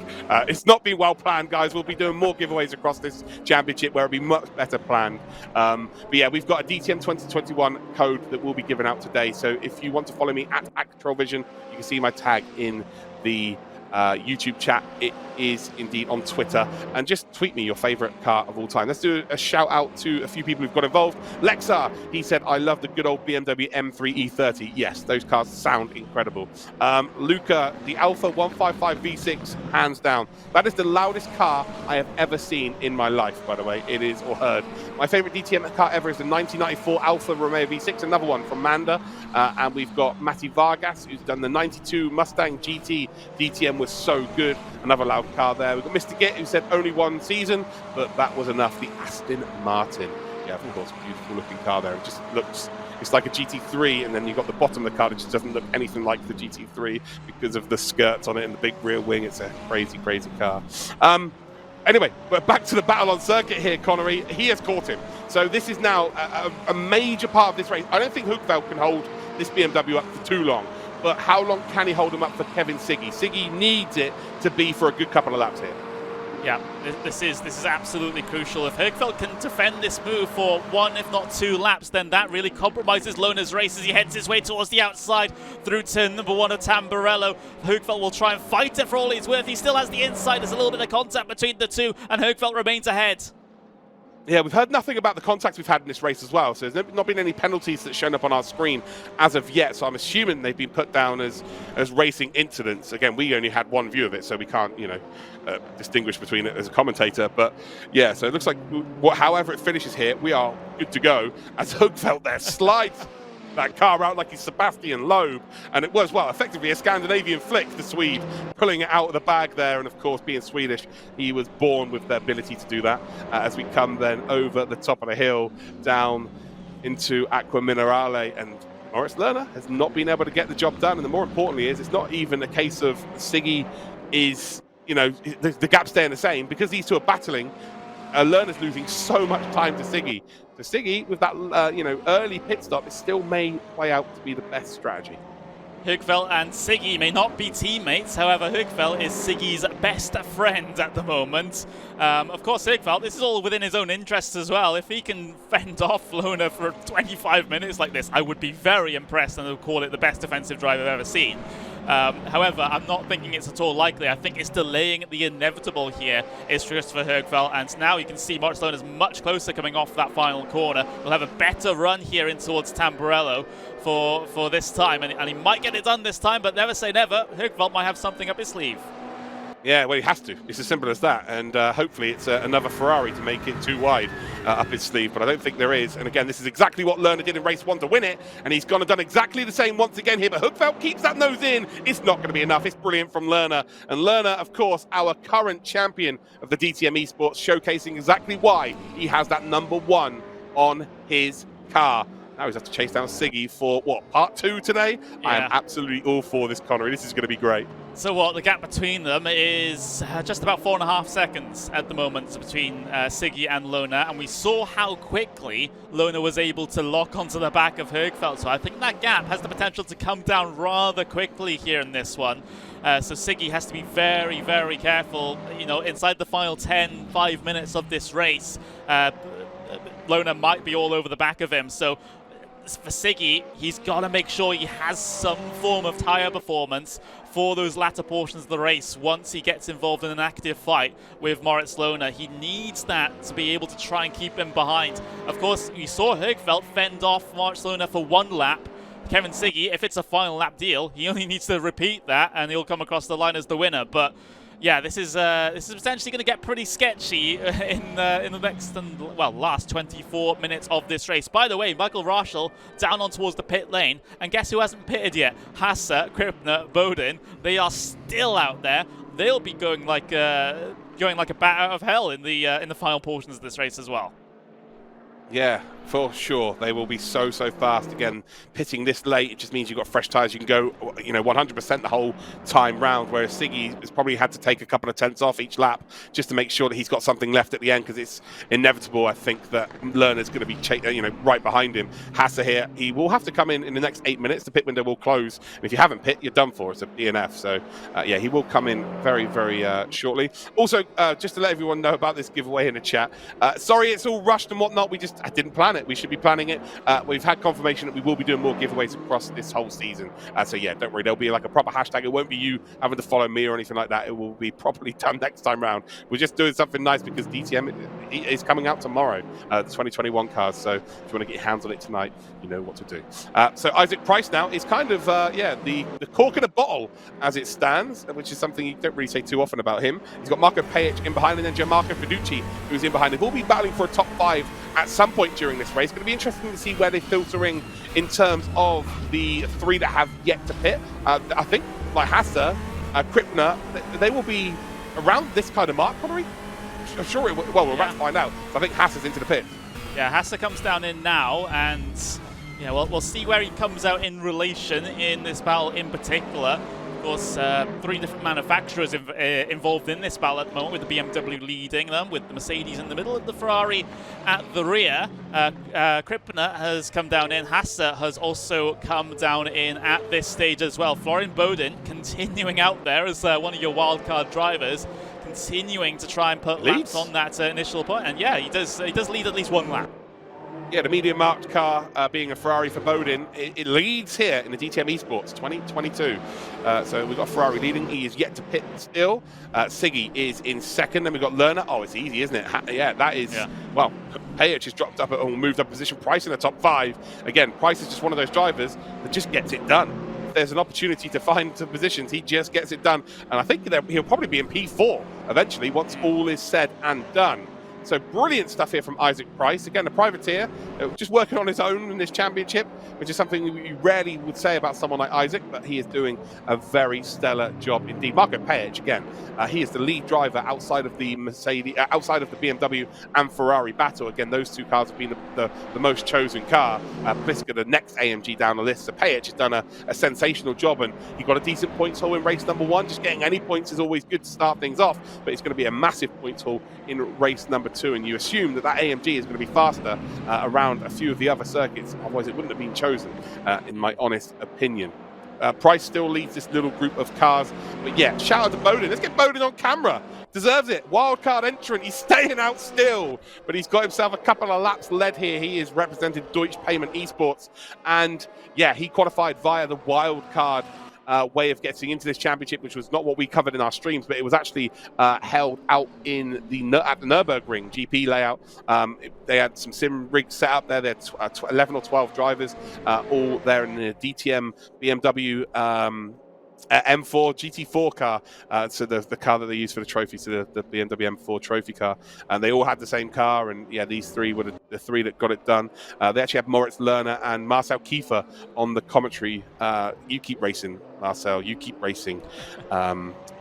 It's not been well planned, guys. We'll be doing more giveaways across this championship where it'll be much better planned. But yeah, we've got a DTM 2021 code that will be given out today. So if you want to follow me at ActroVision, you can see my tag in the YouTube chat. It is indeed on Twitter, and just tweet me your favorite car of all time. Let's do a shout out to a few people who've got involved. Lexar, he said, I love the good old BMW M3 E30. Yes, those cars sound incredible. Luca, the Alpha 155 V6, hands down. That is the loudest car I have ever seen in my life, by the way. It is, or heard. My favorite DTM car ever is the 1994 Alfa Romeo V6, another one from Manda. And we've got Matti Vargas, who's done the 92 Mustang GT. DTM was so good. Another loud car there. We've got Mr. Git, who said only one season, but that was enough. The Aston Martin. Yeah, of course, beautiful looking car there. It just looks, it's like a GT3, and then you've got the bottom of the car that just doesn't look anything like the GT3 because of the skirts on it and the big rear wing. It's a crazy car. Anyway, but back to the battle on circuit here, Connery. He has caught him. So this is now a major part of this race. I don't think Högfeldt can hold this BMW up for too long. But how long can he hold him up for Kevin Siggy? Siggy needs it to be for a good couple of laps here. Yeah, this is absolutely crucial. If Högfeldt can defend this move for one, if not two laps, then that really compromises Lerner's race as he heads his way towards the outside through turn number one of Tamburello. Högfeldt will try and fight it for all he's worth. He still has the inside. There's a little bit of contact between the two, and Högfeldt remains ahead. Yeah, we've heard nothing about the contacts we've had in this race as well, so there's not been any penalties that's shown up on our screen as of yet, so I'm assuming they've been put down as racing incidents. Again, we only had one view of it, so we can't, distinguish between it as a commentator, but yeah, so it looks like however it finishes here, we are good to go, as Högfeldt there slides that car out like he's Sebastian Loeb, and it was, well, effectively a Scandinavian flick, the Swede, pulling it out of the bag there, and of course, being Swedish, he was born with the ability to do that. As we come then over the top of the hill, down into Aqua Minerale, and Moritz Lerner has not been able to get the job done, and the more importantly is, it's not even a case of Siggy is, the gap staying the same, because these two are battling. Lerner's losing so much time to Siggy. So Siggy, with that early pit stop, it still may play out to be the best strategy. Högfeldt and Siggy may not be teammates, however Högfeldt is Siggy's best friend at the moment. Of course Högfeldt, this is all within his own interests as well. If he can fend off Lerner for 25 minutes like this, I would be very impressed and would call it the best defensive drive I've ever seen. However, I'm not thinking it's at all likely. I think it's delaying the inevitable here is Christopher Högfeldt, and now you can see Moritz Lerner is much closer coming off that final corner. We'll have a better run here in towards Tamburello for this time, and he might get it done this time, but never say never. Högfeldt might have something up his sleeve. Yeah, well, he has to. It's as simple as that. And hopefully it's another Ferrari to make it too wide up his sleeve. But I don't think there is. And again, this is exactly what Lerner did in race one to win it. And he's gone and done exactly the same once again here. But Högfeldt keeps that nose in. It's not going to be enough. It's brilliant from Lerner. And Lerner, of course, our current champion of the DTM eSports, showcasing exactly why he has that number one on his car. Now he's have to chase down Siggy for, what, part two today? Yeah. I am absolutely all for this, Connery. This is going to be great. So what, the gap between them is just about 4.5 seconds at the moment between Siggy and Lona, and we saw how quickly Lona was able to lock onto the back of Hergfeld, so I think that gap has the potential to come down rather quickly here in this one. So Siggy has to be very, very careful, you know, inside the final 5 minutes of this race. Lona might be all over the back of him, so for Siggy, he's got to make sure he has some form of tyre performance for those latter portions of the race once he gets involved in an active fight with Moritz Lona. He needs that to be able to try and keep him behind. Of course, we saw Hergfeld fend off Moritz Lona for 1 lap. Kevin Siggy, if it's a final lap deal, he only needs to repeat that and he'll come across the line as the winner. But yeah, this is potentially going to get pretty sketchy in the next last 24 minutes of this race. By the way, Michael Rachel down on towards the pit lane, and guess who hasn't pitted yet? Hasse, Krippner, Bowden. They are still out there. They'll be going like a bat out of hell in the final portions of this race as well. Yeah, for sure. They will be so fast. Again, pitting this late, it just means you've got fresh tyres. You can go, 100% the whole time round, whereas Siggy has probably had to take a couple of tenths off each lap just to make sure that he's got something left at the end, because it's inevitable, I think, that Lerner's going to be right behind him. Hasse here, he will have to come in the next 8 minutes. The pit window will close. And if you haven't pit, you're done for. It's a DNF. So, yeah, he will come in very, very shortly. Also, just to let everyone know about this giveaway in the chat, sorry it's all rushed and whatnot. I didn't plan it. We should be planning it. We've had confirmation that we will be doing more giveaways across this whole season. So yeah, don't worry. There'll be like a proper hashtag. It won't be you having to follow me or anything like that. It will be properly done next time round. We're just doing something nice because DTM is coming out tomorrow, the 2021 cars. So if you want to get your hands on it tonight, you know what to do. So Isaac Price now is kind of, the cork in a bottle as it stands, which is something you don't really say too often about him. He's got Marco Pajic in behind, and then Gianmarco Fiducci, who's in behind. They've all been battling for a top 5 at some point during this race. It's going to be interesting to see where they're filtering in terms of the 3 that have yet to pit. I think, like Hasse, Krippner, they will be around this kind of mark, probably. I'm sure it will. Well, we're about to find out. So I think Hasse's into the pit. Yeah, Hasse comes down in now, and yeah, we'll see where he comes out in relation in this battle in particular. Of course, 3 different manufacturers involved in this battle at the moment, with the BMW leading them, with the Mercedes in the middle and the Ferrari at the rear. Krippner has come down in. Hasse has also come down in at this stage as well. Florian Bowden continuing out there as one of your wildcard drivers, continuing to try and put laps on that initial point. And yeah, he does lead at least 1 lap. Yeah, the medium-marked car being a Ferrari for Bowden, it leads here in the DTM eSports 2022. So we've got Ferrari leading. He is yet to pit still. Siggy is in second. Then we've got Lerner. Oh, it's easy, isn't it? Yeah, that is, well, Pajic has dropped up or moved up position. Price in the top 5. Again, Price is just one of those drivers that just gets it done. If there's an opportunity to find some positions, he just gets it done. And I think he'll probably be in P4 eventually once all is said and done. So brilliant stuff here from Isaac Price. Again, a privateer, just working on his own in this championship, which is something you rarely would say about someone like Isaac, but he is doing a very stellar job indeed. Marco Pajic, again, he is the lead driver outside of the Mercedes, outside of the BMW and Ferrari battle. Again, those 2 cars have been the most chosen car. Pliska, the next AMG down the list. So Pajic has done a sensational job, and he got a decent points haul in race number 1. Just getting any points is always good to start things off, but it's going to be a massive points haul in race number 2, and you assume that AMG is going to be faster around a few of the other circuits, otherwise it wouldn't have been chosen, in my honest opinion. Price still leads this little group of cars, but yeah, shout out to Bowden. Let's get Bowden on camera. Deserves it. Wildcard entrant. He's staying out still, but he's got himself a couple of laps led here. He is represented Deutsche Payment Esports, and yeah, he qualified via the wildcard way of getting into this championship, which was not what we covered in our streams, but it was actually held out in at the Nürburgring GP layout. They had some sim rigs set up there. They had 11 or 12 drivers, all there in the DTM BMW M4 GT4 car, so the car that they use for the trophy, so the BMW M4 trophy car, and they all had the same car, and yeah, these 3 were the 3 that got it done. They actually had Moritz Lerner and Marcel Kiefer on the commentary. You keep racing. Marcel, you keep racing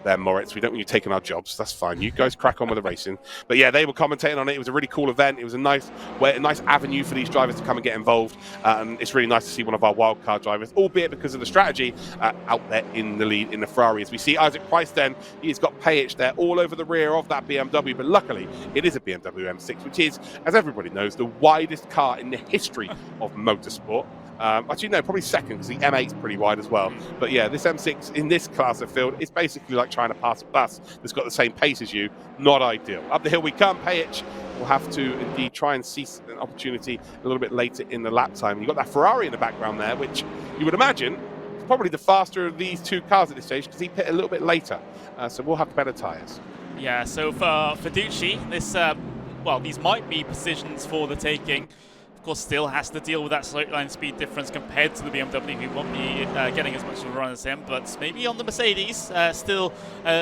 there, Moritz. We don't want you taking our jobs. That's fine. You guys crack on with the racing. But yeah, they were commentating on it. It was a really cool event. It was a nice avenue for these drivers to come and get involved. It's really nice to see one of our wildcard drivers, albeit because of the strategy, out there in the lead in the Ferrari. As we see Isaac Price then, he's got Payich there all over the rear of that BMW, but luckily it is a BMW M6, which is, as everybody knows, the widest car in the history of motorsport. Actually, no, probably second, because the M8 is pretty wide as well. But yeah, this M6 in this class of field is basically like trying to pass a bus that's got the same pace as you. Not ideal. Up the hill we come. Payich will have to indeed try and seize an opportunity a little bit later in the lap time. You've got that Ferrari in the background there, which you would imagine is probably the faster of these two cars at this stage, because he pit a little bit later. So we'll have better tyres. Yeah, so for Ducci, this, these might be positions for the taking. Of course, still has to deal with that straight line speed difference compared to the BMW, who won't be getting as much of a run as him, but maybe on the Mercedes still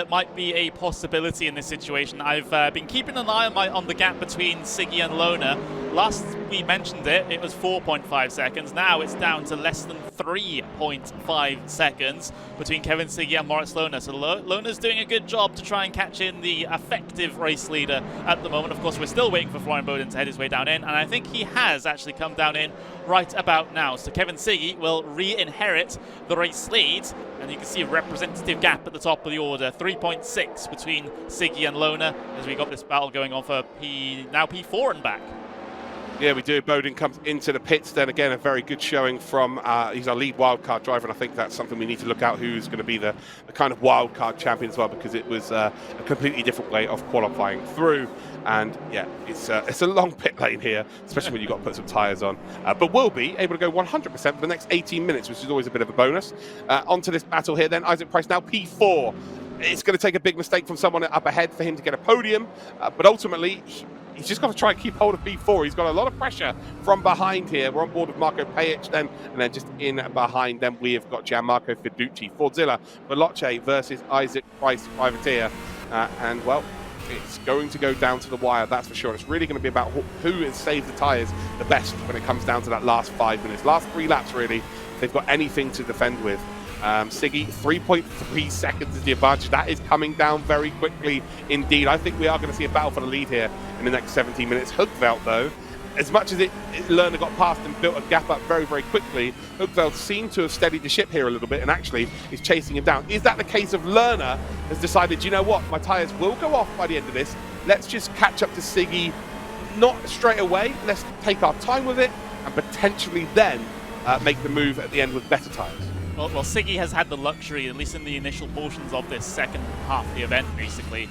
might be a possibility in this situation. I've been keeping an eye on the gap between Siggy and Lona. Last we mentioned it was 4.5 seconds. Now it's down to less than 3.5 seconds between Kevin Siggy and Moritz Lona. So Lona's doing a good job to try and catch in the effective race leader at the moment. Of course, we're still waiting for Florian Bowden to head his way down in, and I think he has actually come down in right about now. So Kevin Siggy will re-inherit the race lead, and you can see a representative gap at the top of the order, 3.6 between Siggy and Lona, as we got this battle going on for P4 and back. Yeah, we do. Bowden comes into the pits. Then again, a very good showing from, he's our lead wildcard driver, and I think that's something we need to look out, who's going to be the kind of wildcard champion as well, because it was a completely different way of qualifying through. And yeah, it's a long pit lane here, especially when you've got to put some tyres on. But we'll be able to go 100% for the next 18 minutes, which is always a bit of a bonus. Onto this battle here then, Isaac Price now P4. It's going to take a big mistake from someone up ahead for him to get a podium, but ultimately, he's just got to try and keep hold of B4. He's got a lot of pressure from behind here. We're on board with Marco Payich then, and then just in behind them we have got Gianmarco Fiducci, Fordzilla, Veloce versus Isaac Price Privateer. And well, it's going to go down to the wire, that's for sure. It's really going to be about who has saved the tyres the best when it comes down to that last 5 minutes. Last 3 laps, really, if they've got anything to defend with. Siggy, 3.3 seconds is the advantage. That is coming down very quickly indeed. I think we are going to see a battle for the lead here in the next 17 minutes. Hoogveld, though, as much as Lerner got past and built a gap up very, very quickly, Hoogveld seemed to have steadied the ship here a little bit and actually is chasing him down. Is that the case of Lerner has decided, you know what, my tyres will go off by the end of this. Let's just catch up to Siggy, not straight away. Let's take our time with it and potentially then make the move at the end with better tyres. Well, Siggy has had the luxury, at least in the initial portions of this second half of the event, basically,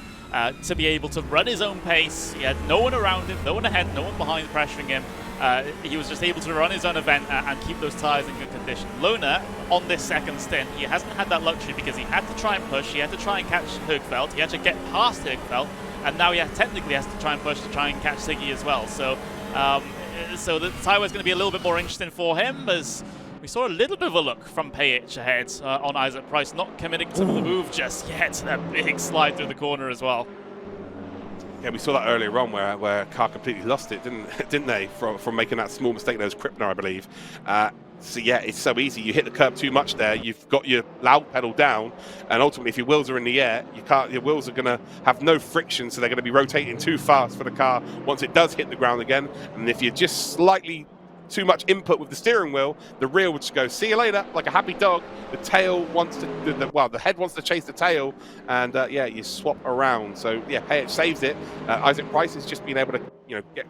to be able to run his own pace. He had no one around him, no one ahead, no one behind pressuring him. He was just able to run his own event and keep those tyres in good condition. Lona, on this second stint, he hasn't had that luxury because he had to try and push, he had to try and catch Hoogveld, he had to get past Hoogveld, and now he technically has to try and push to try and catch Siggy as well. So, so the tyre was going to be a little bit more interesting for him, as we saw a little bit of a look from Payich ahead on Isaac Price, not committing to the move just yet. A big slide through the corner as well. Yeah, we saw that earlier on where a car completely lost it, didn't they, from making that small mistake. There was Krippner, I believe. So yeah, it's so easy. You hit the curb too much there. You've got your loud pedal down, and ultimately, if your wheels are in the air, your wheels are going to have no friction, so they're going to be rotating too fast for the car once it does hit the ground again. And if you're just slightly too much input with the steering wheel, the rear would just go, see you later, like a happy dog. The tail wants to, the head wants to chase the tail, and yeah, you swap around. So yeah, Payich saves it. Isaac Price has just been able to,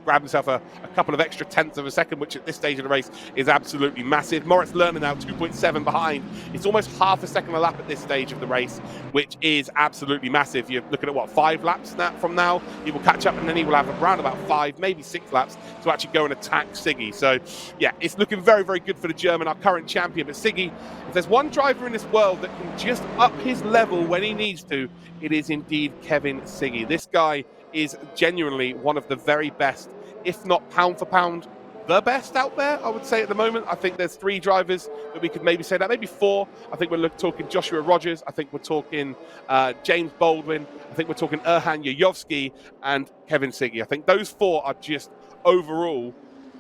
grab himself a couple of extra tenths of a second, which at this stage of the race is absolutely massive. Moritz Lerner now 2.7 behind. It's almost half a second a lap at this stage of the race, which is absolutely massive. You're looking at what, 5 laps from now? He will catch up, and then he will have around about 5, maybe 6 laps to actually go and attack Siggy. So yeah, it's looking very, very good for the German, our current champion. But Siggy, if there's one driver in this world that can just up his level when he needs to, it is indeed Kevin Siggy. This guy is genuinely one of the very best, if not pound for pound, the best out there, I would say at the moment. I think there's 3 drivers that we could maybe say that, maybe 4. I think we're talking Joshua Rogers. I think we're talking James Baldwin. I think we're talking Erhan Yayovsky and Kevin Siggy. I think those 4 are just overall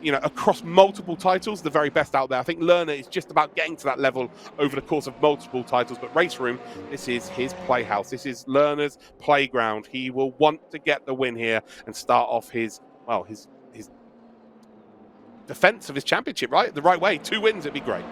across multiple titles, the very best out there. I think Lerner is just about getting to that level over the course of multiple titles. But Race Room, this is his playhouse. This is Lerner's playground. He will want to get the win here and start off his defense of his championship, right? The right way. 2 wins, it'd be great.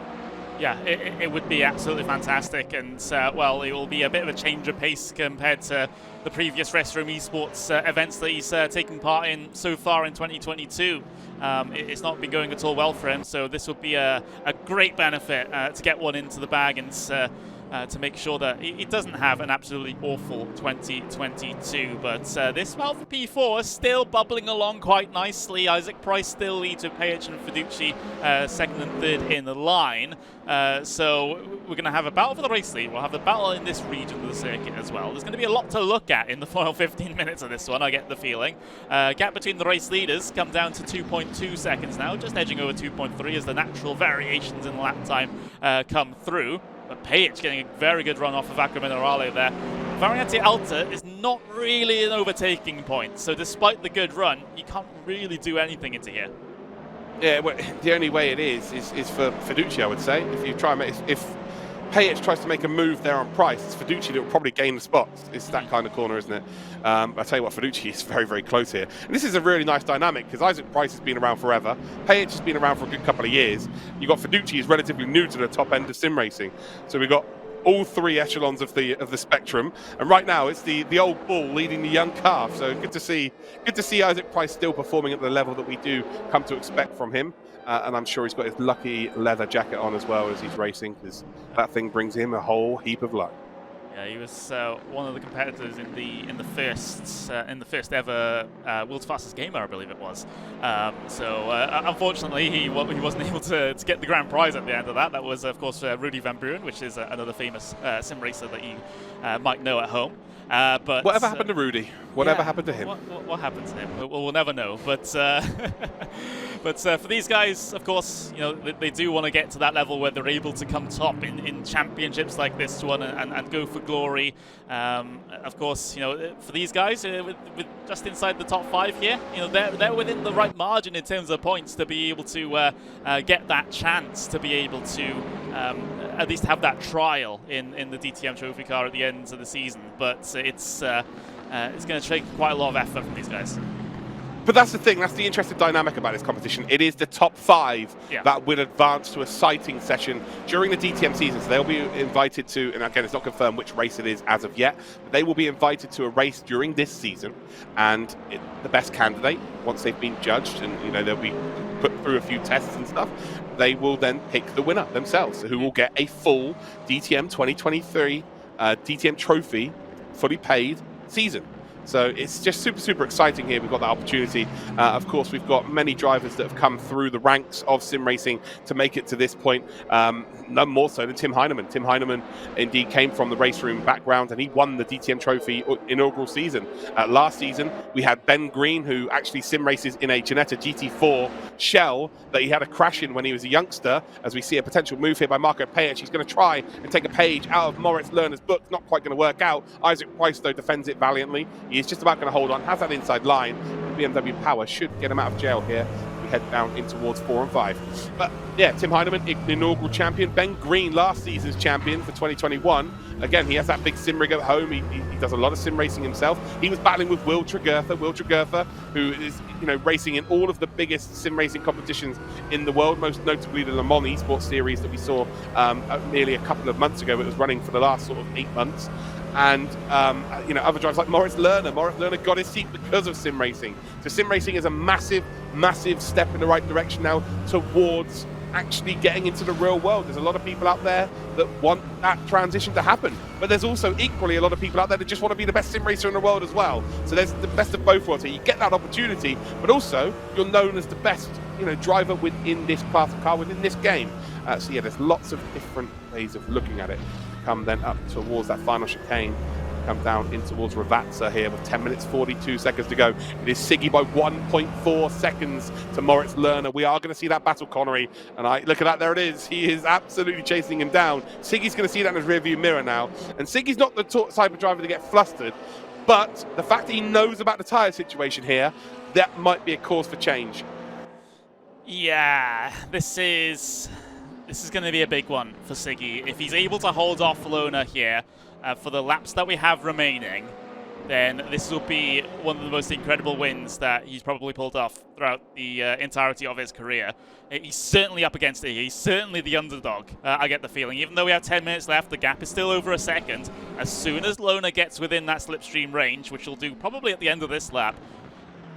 Yeah, it would be absolutely fantastic, and well, it will be a bit of a change of pace compared to the previous Race Room eSports events that he's taken part in so far in 2022. It's not been going at all well for him, so this would be a great benefit to get one into the bag and to make sure that he doesn't have an absolutely awful 2022. But this, well, for P4 is still bubbling along quite nicely. Isaac Price still leads with Pajic and Fiduci second and third in the line. So we're going to have a battle for the race lead. We'll have the battle in this region of the circuit as well. There's going to be a lot to look at in the final 15 minutes of this one, I get the feeling. Gap between the race leaders come down to 2.2 seconds now, just edging over 2.3 as the natural variations in lap time come through. But Pajic getting a very good run off of Acro Minerale there. Variante Alta is not really an overtaking point, so despite the good run, you can't really do anything into here. Yeah, well, the only way it is for Fiduci, I would say. If you try and if Pajic tries to make a move there on Price, it's Fiduci that will probably gain the spots. It's that kind of corner, isn't it? I tell you what, Fiduci is very, very close here. And this is a really nice dynamic because Isaac Price has been around forever. Pajic has been around for a good couple of years. You've got Fiduci, who's relatively new to the top end of sim racing. So we've got all 3 echelons of the spectrum, and right now it's the old bull leading the young calf. So good to see Isaac Price still performing at the level that we do come to expect from him. And I'm sure he's got his lucky leather jacket on as well as he's racing, because that thing brings him a whole heap of luck. Yeah, he was one of the competitors in the first ever World's Fastest Gamer, I believe it was. So unfortunately, he wasn't able to get the grand prize at the end of that. That was, of course, Rudy Van Buren, which is another famous sim racer that you might know at home. But whatever happened to Rudy? Whatever happened to him? What happened to him? We'll never know. But but for these guys, of course, they do want to get to that level where they're able to come top in championships like this one and go for glory. Of course, for these guys, with just inside the top 5 here, they're within the right margin in terms of points to be able to get that chance to be able to at least have that trial in the DTM trophy car at the end of the season. But it's going to take quite a lot of effort from these guys. But that's the thing, that's the interesting dynamic about this competition. It is the top 5 that will advance to a sighting session during the DTM season. So they'll be invited to, and again, it's not confirmed which race it is as of yet, but they will be invited to a race during this season. And the best candidate, once they've been judged and they'll be put through a few tests and stuff, they will then pick the winner themselves, who will get a full DTM 2023 DTM trophy, fully paid season. So it's just super, super exciting here. We've got that opportunity. Of course, we've got many drivers that have come through the ranks of sim racing to make it to this point. None more so than Tim Heineman. Tim Heineman indeed came from the Race Room background, and he won the DTM trophy inaugural season. Last season, we had Ben Green, who actually sim races in a Ginetta GT4 shell that he had a crash in when he was a youngster. As we see a potential move here by Marco Pajic, he's going to try and take a page out of Moritz Lerner's book. Not quite going to work out. Isaac Price, though, defends it valiantly. He is just about going to hold on, has that inside line. BMW Power should get him out of jail here. We head down in towards 4 and 5. But yeah, Tim Heineman, inaugural champion. Ben Green, last season's champion for 2021. Again, he has that big sim rig at home. He does a lot of sim racing himself. He was battling with Will Tregurtha, who is racing in all of the biggest sim racing competitions in the world, most notably the Le Mans eSports series that we saw nearly a couple of months ago. It was running for the last sort of 8 months. And other drivers like Moritz Lerner. Moritz Lerner got his seat because of sim racing. So sim racing is a massive, massive step in the right direction now towards actually getting into the real world. There's a lot of people out there that want that transition to happen, but there's also equally a lot of people out there that just want to be the best sim racer in the world as well. So there's the best of both worlds here. You get that opportunity, but also you're known as the best driver within this class of car, within this game. So yeah, there's lots of different ways of looking at it. Come then up towards that final chicane, come down in towards Ravazza here with 10 minutes 42 seconds to go. It is Siggy by 1.4 seconds to Moritz Lerner. We are going to see that battle, Connery, and look at that, there it is. He is absolutely chasing him down. Siggy's going to see that in his rearview mirror now, and Siggy's not the type of driver to get flustered, but the fact that he knows about the tyre situation here, that might be a cause for change. Yeah, this is going to be a big one for Siggy. If he's able to hold off Lona here for the laps that we have remaining, then this will be one of the most incredible wins that he's probably pulled off throughout the entirety of his career. He's certainly up against it. He's certainly the underdog, I get the feeling. Even though we have 10 minutes left, the gap is still over a second. As soon as Lona gets within that slipstream range, which he'll do probably at the end of this lap,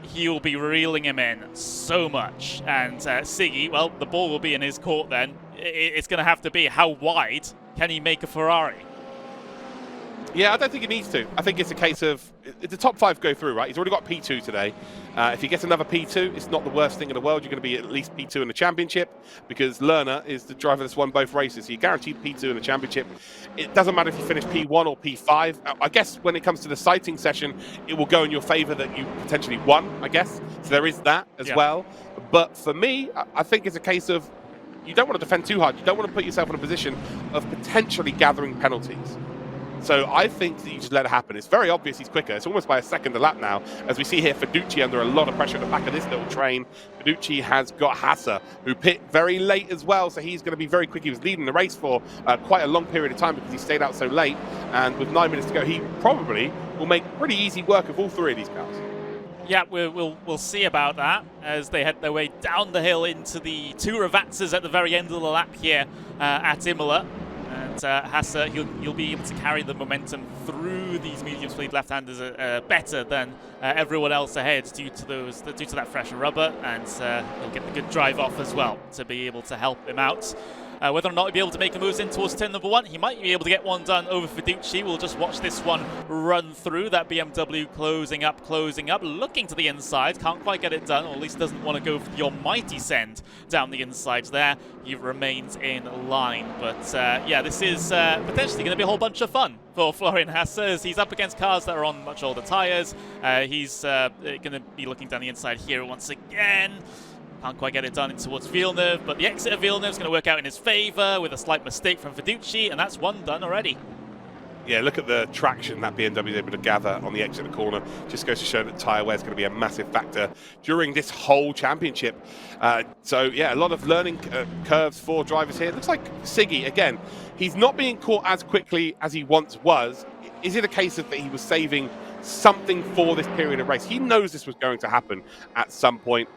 he will be reeling him in so much. And Siggy, well, the ball will be in his court then. It's going to have to be how wide can he make a Ferrari? Yeah, I don't think he needs to. I think it's a case of the top 5 go through, right? He's already got P2 today. If he gets another P2, it's not the worst thing in the world. You're going to be at least P2 in the championship because Lerner is the driver that's won both races. So you're guaranteed P2 in the championship. It doesn't matter if you finish P1 or P5. I guess when it comes to the sighting session, it will go in your favor that you potentially won, I guess. So there is that as well. But for me, I think it's a case of you don't want to defend too hard. You don't want to put yourself in a position of potentially gathering penalties. So I think that you just let it happen. It's very obvious he's quicker. It's almost by a second a lap now. As we see here, Fiducci under a lot of pressure at the back of this little train. Fiducci has got Hassa, who pit very late as well, so he's going to be very quick. He was leading the race for quite a long period of time because he stayed out so late. And with 9 minutes to go, he probably will make pretty easy work of all 3 of these cars. Yeah, we'll see about that as they head their way down the hill into the 2 Ravazzas at the very end of the lap here at Imola. And Hassa, he'll be able to carry the momentum through these medium-speed left-handers better than everyone else ahead due to that fresher rubber, and he'll get the good drive off as well to be able to help him out. Whether or not he'll be able to make a move in towards turn number 1, he might be able to get one done over Fiducci. We'll just watch this one run through. That BMW closing up, looking to the inside. Can't quite get it done, or at least doesn't want to go for the almighty send down the insides there. He remains in line. But yeah, this is potentially going to be a whole bunch of fun for Florian Hassa as he's up against cars that are on much older tyres. He's going to be looking down the inside here once again. Can't quite get it done in towards Villeneuve, but the exit of Villeneuve is going to work out in his favour with a slight mistake from Fiducci, and that's one done already. Yeah, look at the traction that BMW is able to gather on the exit of the corner. Just goes to show that tyre wear is going to be a massive factor during this whole championship. So, yeah, a lot of learning curves for drivers here. It looks like Siggy, again, he's not being caught as quickly as he once was. Is it a case of that he was saving something for this period of race? He knows this was going to happen at some point.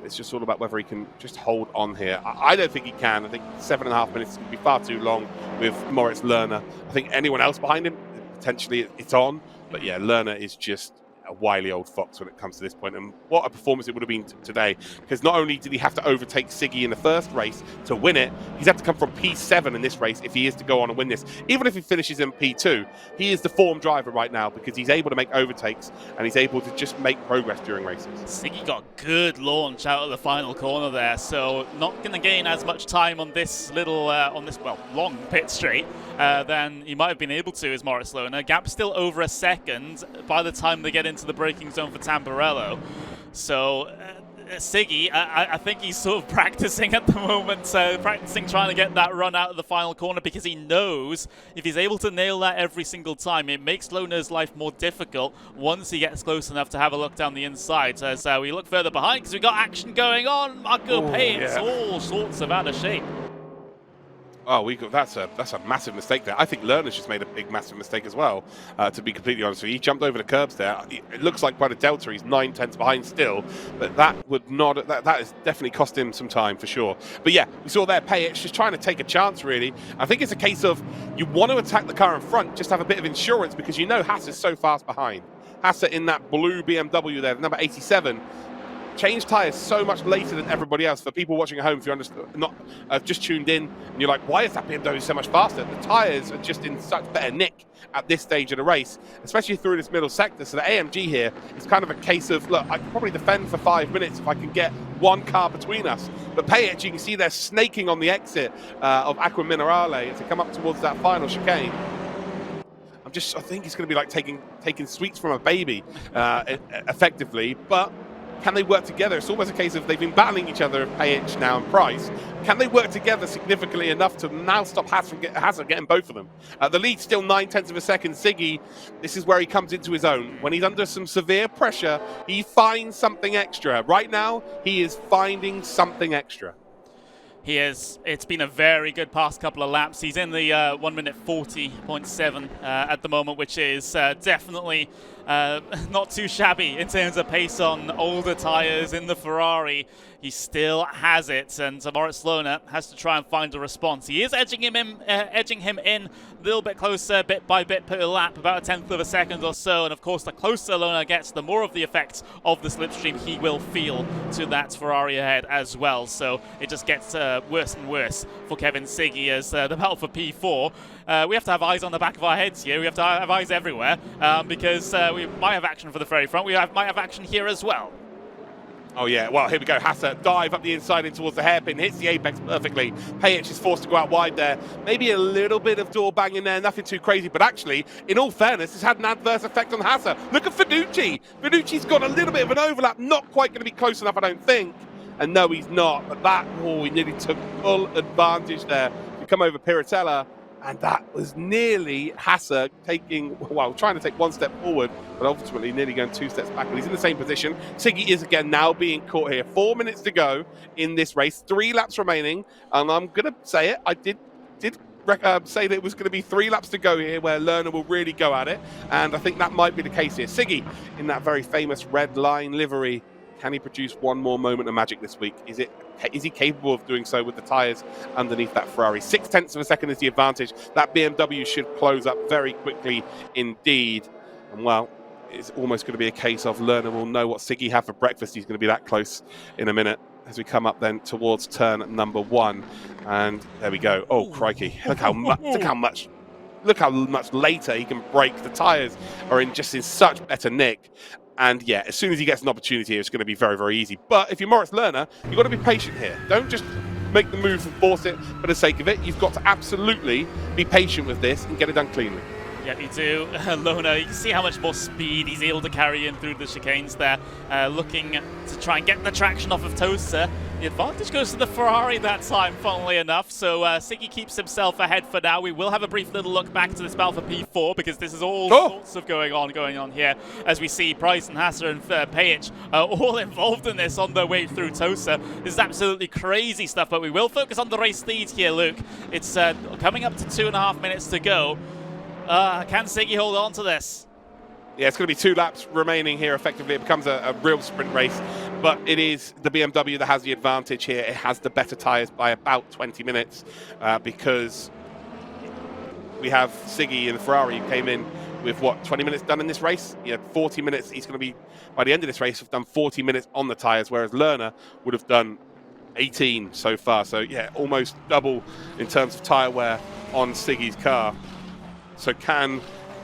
It's just all about whether he can just hold on here. I don't think he can. I think 7.5 minutes is going to be far too long with Moritz Lerner. I think anyone else behind him, potentially it's on. But yeah, Lerner is just a wily old fox when it comes to this point. And what a performance it would have been today. Because not only did he have to overtake Siggy in the first race to win it, he's had to come from P7 in this race if he is to go on and win this. Even if he finishes in P2, he is the form driver right now because he's able to make overtakes and he's able to just make progress during races. Siggy got good launch out of the final corner there, so not going to gain as much time on this little, long pit straight than he might have been able to as Moritz Lerner. Gap still over a second by the time they get into the braking zone for Tamburello. So Siggy, I think he's sort of practicing at the moment, practicing trying to get that run out of the final corner because he knows if he's able to nail that every single time, it makes Lerner's life more difficult once he gets close enough to have a look down the inside. So we look further behind because we've got action going on. Marco Paet's all sorts of out of shape. Oh, that's a massive mistake there. I think Lerner's just made a big, massive mistake as well, to be completely honest with you. He jumped over the curbs there. It looks like quite a delta. He's 9/10 behind still, but that has definitely cost him some time for sure. But yeah, we saw there Paet's just trying to take a chance, really. I think it's a case of you want to attack the car in front, just have a bit of insurance because you know Hassa is so fast behind. Hassa in that blue BMW there, number 87, changed tyres so much later than everybody else. For people watching at home, if you're not just tuned in and you're like, why is that BMW so much faster? The tyres are just in such better nick at this stage of the race, especially through this middle sector. So the AMG here is kind of a case of, look, I can probably defend for 5 minutes if I can get one car between us. But Paet, you can see they're snaking on the exit of Acqua Minerale as they come up towards that final chicane. I think it's going to be like taking sweets from a baby, effectively. But can they work together? It's almost a case of they've been battling each other, Payich now and Price. Can they work together significantly enough to now stop Hazard getting both of them? The lead's still 9/10 of a second. Siggy, this is where he comes into his own. When he's under some severe pressure, he finds something extra. Right now, he is finding something extra. He is. It's been a very good past couple of laps. He's in the 1 minute 40.7 at the moment, which is definitely not too shabby in terms of pace on older tyres in the Ferrari. He still has it, and Moritz Lohner has to try and find a response. He is edging him in a little bit closer, bit by bit per lap, about 1/10 of a second or so. And of course, the closer Lohner gets, the more of the effects of the slipstream he will feel to that Ferrari ahead as well. So it just gets worse and worse for Kevin Siggy as the battle for P4. We have to have eyes on the back of our heads here. We have to have eyes everywhere because we might have action for the very front. We might have action here as well. Oh yeah, well here we go. Hasser dive up the inside in towards the hairpin, hits the apex perfectly. Payich is forced to go out wide there. Maybe a little bit of door banging there, nothing too crazy, but actually, in all fairness, it's had an adverse effect on Hasser. Look at Finucci. Finucci's got a little bit of an overlap, not quite going to be close enough, I don't think. And no, he's not, but that, he nearly took full advantage there to come over Piratella. And that was nearly Hasser trying to take one step forward, but ultimately nearly going 2 steps back. But he's in the ssame position. Siggy is again now being caught here. 4 minutes to go in this race, 3 laps remaining. And I'm going to say it, I did say that it was going to be 3 laps to go here where Lerner will really go at it. And I think that might be the case here. Siggy in that very famous red line livery. Can he produce one more moment of magic this week? Is he capable of doing so with the tyres underneath that Ferrari? 6/10 of a second is the advantage. That BMW should close up very quickly indeed. And well, it's almost going to be a case of Lerner will know what Siggy had for breakfast. He's going to be that close in a minute as we come up then towards turn number 1. And there we go. Oh, crikey. Look how much later he can brake. The tyres are in such better nick. And yeah, as soon as he gets an opportunity, it's going to be very, very easy. But if you're Moritz Lerner, you've got to be patient here. Don't just make the move and force it for the sake of it. You've got to absolutely be patient with this and get it done cleanly. Yeah, you do. Lohner, you can see how much more speed he's able to carry in through the chicanes there, looking to try and get the traction off of Toaster. The advantage goes to the Ferrari that time, funnily enough, so Siggy keeps himself ahead for now. We will have a brief little look back to this battle for P4 because this is all sorts of going on here as we see Price and Hasser and Payich all involved in this on their way through Toaster. This is absolutely crazy stuff, but we will focus on the race lead here, Luke. It's coming up to 2.5 minutes to go. Can Siggy hold on to this? Yeah, it's going to be 2 laps remaining here. Effectively, it becomes a real sprint race. But it is the BMW that has the advantage here. It has the better tyres by about 20 minutes because we have Siggy and the Ferrari who came in with, 20 minutes done in this race? He had 40 minutes. He's going to be, by the end of this race, have done 40 minutes on the tyres, whereas Lerner would have done 18 so far. So, yeah, almost double in terms of tyre wear on Siggy's car. So can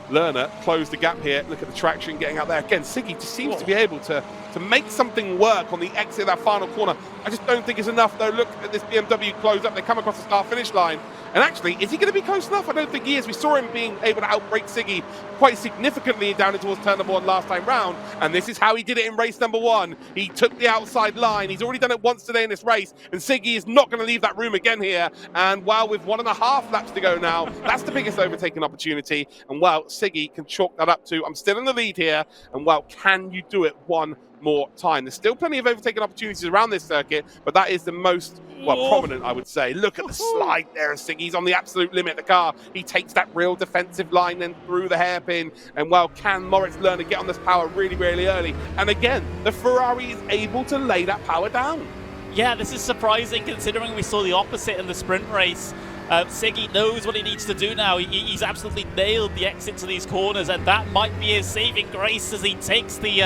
Lerner close the gap here? Look at the traction getting out there. Again, Siggy just seems to be able to make something work on the exit of that final corner. I just don't think it's enough, though. Look at this BMW close up. They come across the start-finish line. And actually, is he going to be close enough? I don't think he is. We saw him being able to outbrake Siggy quite significantly down towards turn number 1 last time round. And this is how he did it in race number 1. He took the outside line. He's already done it once today in this race. And Siggy is not going to leave that room again here. And while with 1.5 laps to go now, that's the biggest overtaking opportunity. And while Siggy can chalk that up to, I'm still in the lead here. And well, can you do it one more time? There's still plenty of overtaking opportunities around this circuit, but that is the most prominent, I would say. Look at the slide there of Siggy's on the absolute limit of the car. He takes that real defensive line then through the hairpin, and well, can Moritz Lerner get on this power really, really early? And again, the Ferrari is able to lay that power down. Yeah, this is surprising considering we saw the opposite in the sprint race. Siggy knows what he needs to do now. He's absolutely nailed the exit to these corners, and that might be his saving grace as he takes the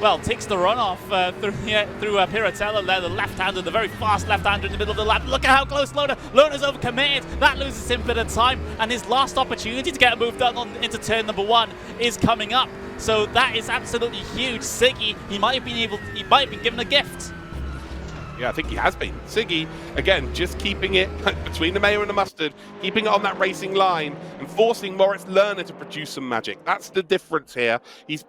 runoff through Piratella there, the left-hander, the very fast left-hander in the middle of the lap. Look at how close Lerner's overcommitted. That loses him a bit of time, and his last opportunity to get a move done into turn number 1 is coming up. So that is absolutely huge. Siggy, he might have been given a gift. Yeah, I think he has been. Siggy, again, just keeping it between the mayo and the mustard, keeping it on that racing line and forcing Moritz Lerner to produce some magic. That's the difference here. He's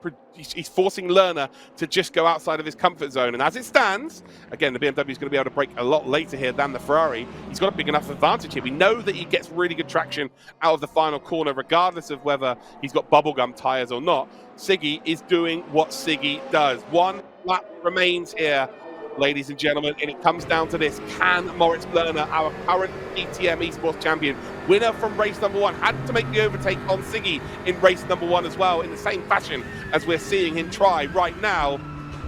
forcing Lerner to just go outside of his comfort zone. And as it stands, again, the BMW is going to be able to brake a lot later here than the Ferrari. He's got a big enough advantage here. We know that he gets really good traction out of the final corner, regardless of whether he's got bubblegum tyres or not. Siggy is doing what Siggy does. One lap remains here, ladies and gentlemen, and it comes down to this. Can Moritz Lerner, our current DTM eSports champion, winner from race number 1, had to make the overtake on Siggy in race number 1 as well, in the same fashion as we're seeing him try right now.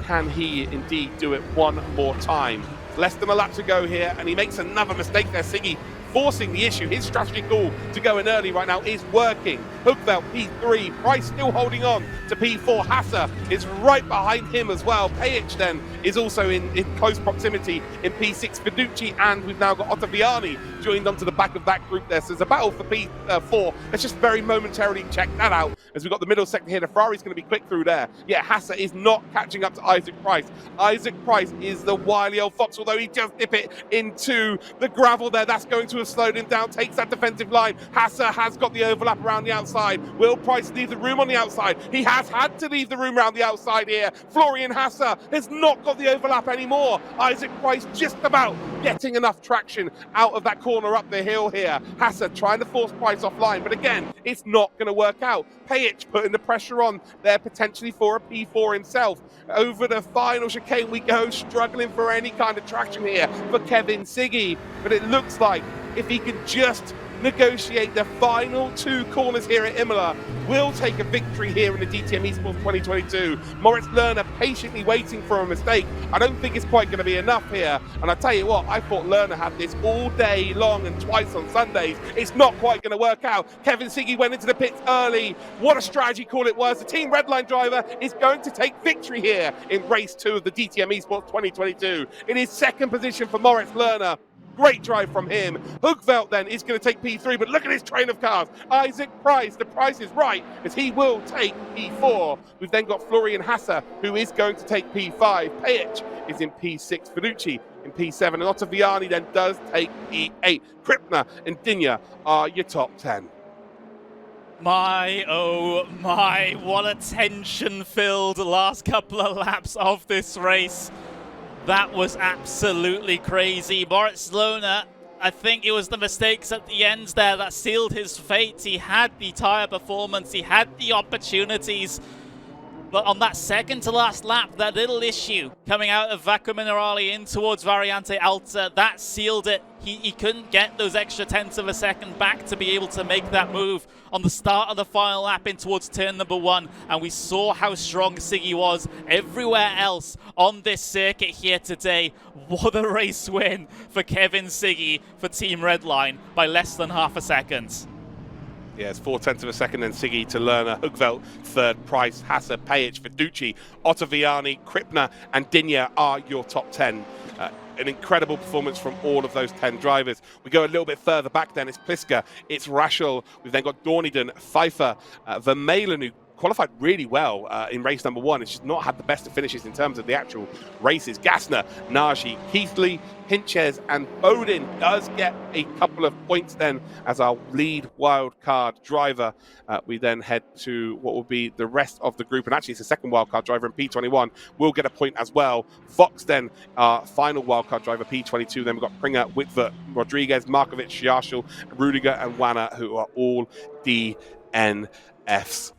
Can he indeed do it one more time? Less than a lap to go here, and he makes another mistake there. Siggy forcing the issue. His strategy call to go in early right now is working. Hookveld P3, Price still holding on to P4. Hasser is right behind him as well. Pajic then is also in close proximity in P6. Fiducci, and we've now got Ottaviani joined onto the back of that group there. So there's a battle for P4. Let's just very momentarily check that out as we've got the middle sector here. The Ferrari's going to be quick through there. Yeah, Hasser is not catching up to Isaac Price. Isaac Price is the wily old fox, although he does dip it into the gravel there. That's going to have slowed him down, takes that defensive line. Hasser has got the overlap around the outside. Will Price leave the room on the outside? He has had to leave the room around the outside here. Florian Hasser has not got the overlap anymore. Isaac Price just about getting enough traction out of that corner up the hill here. Hasser trying to force Price offline, but again, it's not going to work out. Pajic putting the pressure on there potentially for a P4 himself. Over the final chicane we go, struggling for any kind of traction here for Kevin Siggy, but it looks like if he can just negotiate the final 2 corners here at Imola, will take a victory here in the DTM eSports 2022. Moritz Lerner patiently waiting for a mistake. I don't think it's quite going to be enough here. And I tell you what, I thought Lerner had this all day long and twice on Sundays. It's not quite going to work out. Kevin Siggy went into the pits early. What a strategy call it was. The Team Redline driver is going to take victory here in race 2 of the DTM eSports 2022. It is second position for Moritz Lerner. Great drive from him. Hookveld then is going to take P3, but look at his train of cars. Isaac Price, the price is right, as he will take P4. We've then got Florian Hasser, who is going to take P5. Pajic is in P6. Fiducci in P7. And Ottaviani then does take P8. Krippner and Dinya are your top 10. My, oh my, what a tension-filled last couple of laps of this race. That was absolutely crazy. Moritz Lerner, I think it was the mistakes at the end there that sealed his fate. He had the tyre performance, he had the opportunities, but on that second to last lap, that little issue coming out of Vaca Minerale in towards Variante Alta, that sealed it. He couldn't get those extra tenths of a second back to be able to make that move on the start of the final lap in towards turn number 1, and we saw how strong Siggy was everywhere else on this circuit here today. What a race win for Kevin Siggy for Team Redline by less than half a second. Yeah, it's 0.4 of a second, then Siggy to Lerner, Hookveld third, Price, Hasser, Pajic, Fiducci, Ottaviani, Krippner, and Dinya are your top 10. An incredible performance from all of those 10 drivers. We go a little bit further back then. It's Pliska, it's Raschel. We've then got Dorniden, Pfeiffer, Vermeulen, who qualified really well in race number 1. It's just not had the best of finishes in terms of the actual races. Gassner, Nagy, Keithley, Hinches, and Bodin does get a couple of points then as our lead wildcard driver. We then head to what will be the rest of the group, and actually it's the second wildcard driver in P21 will get a point as well. Fox then our final wildcard driver, P22. Then we've got Pringer, Whitver, Rodriguez, Markovic, Yarshall, Rudiger, and Wanner, who are all DNFs.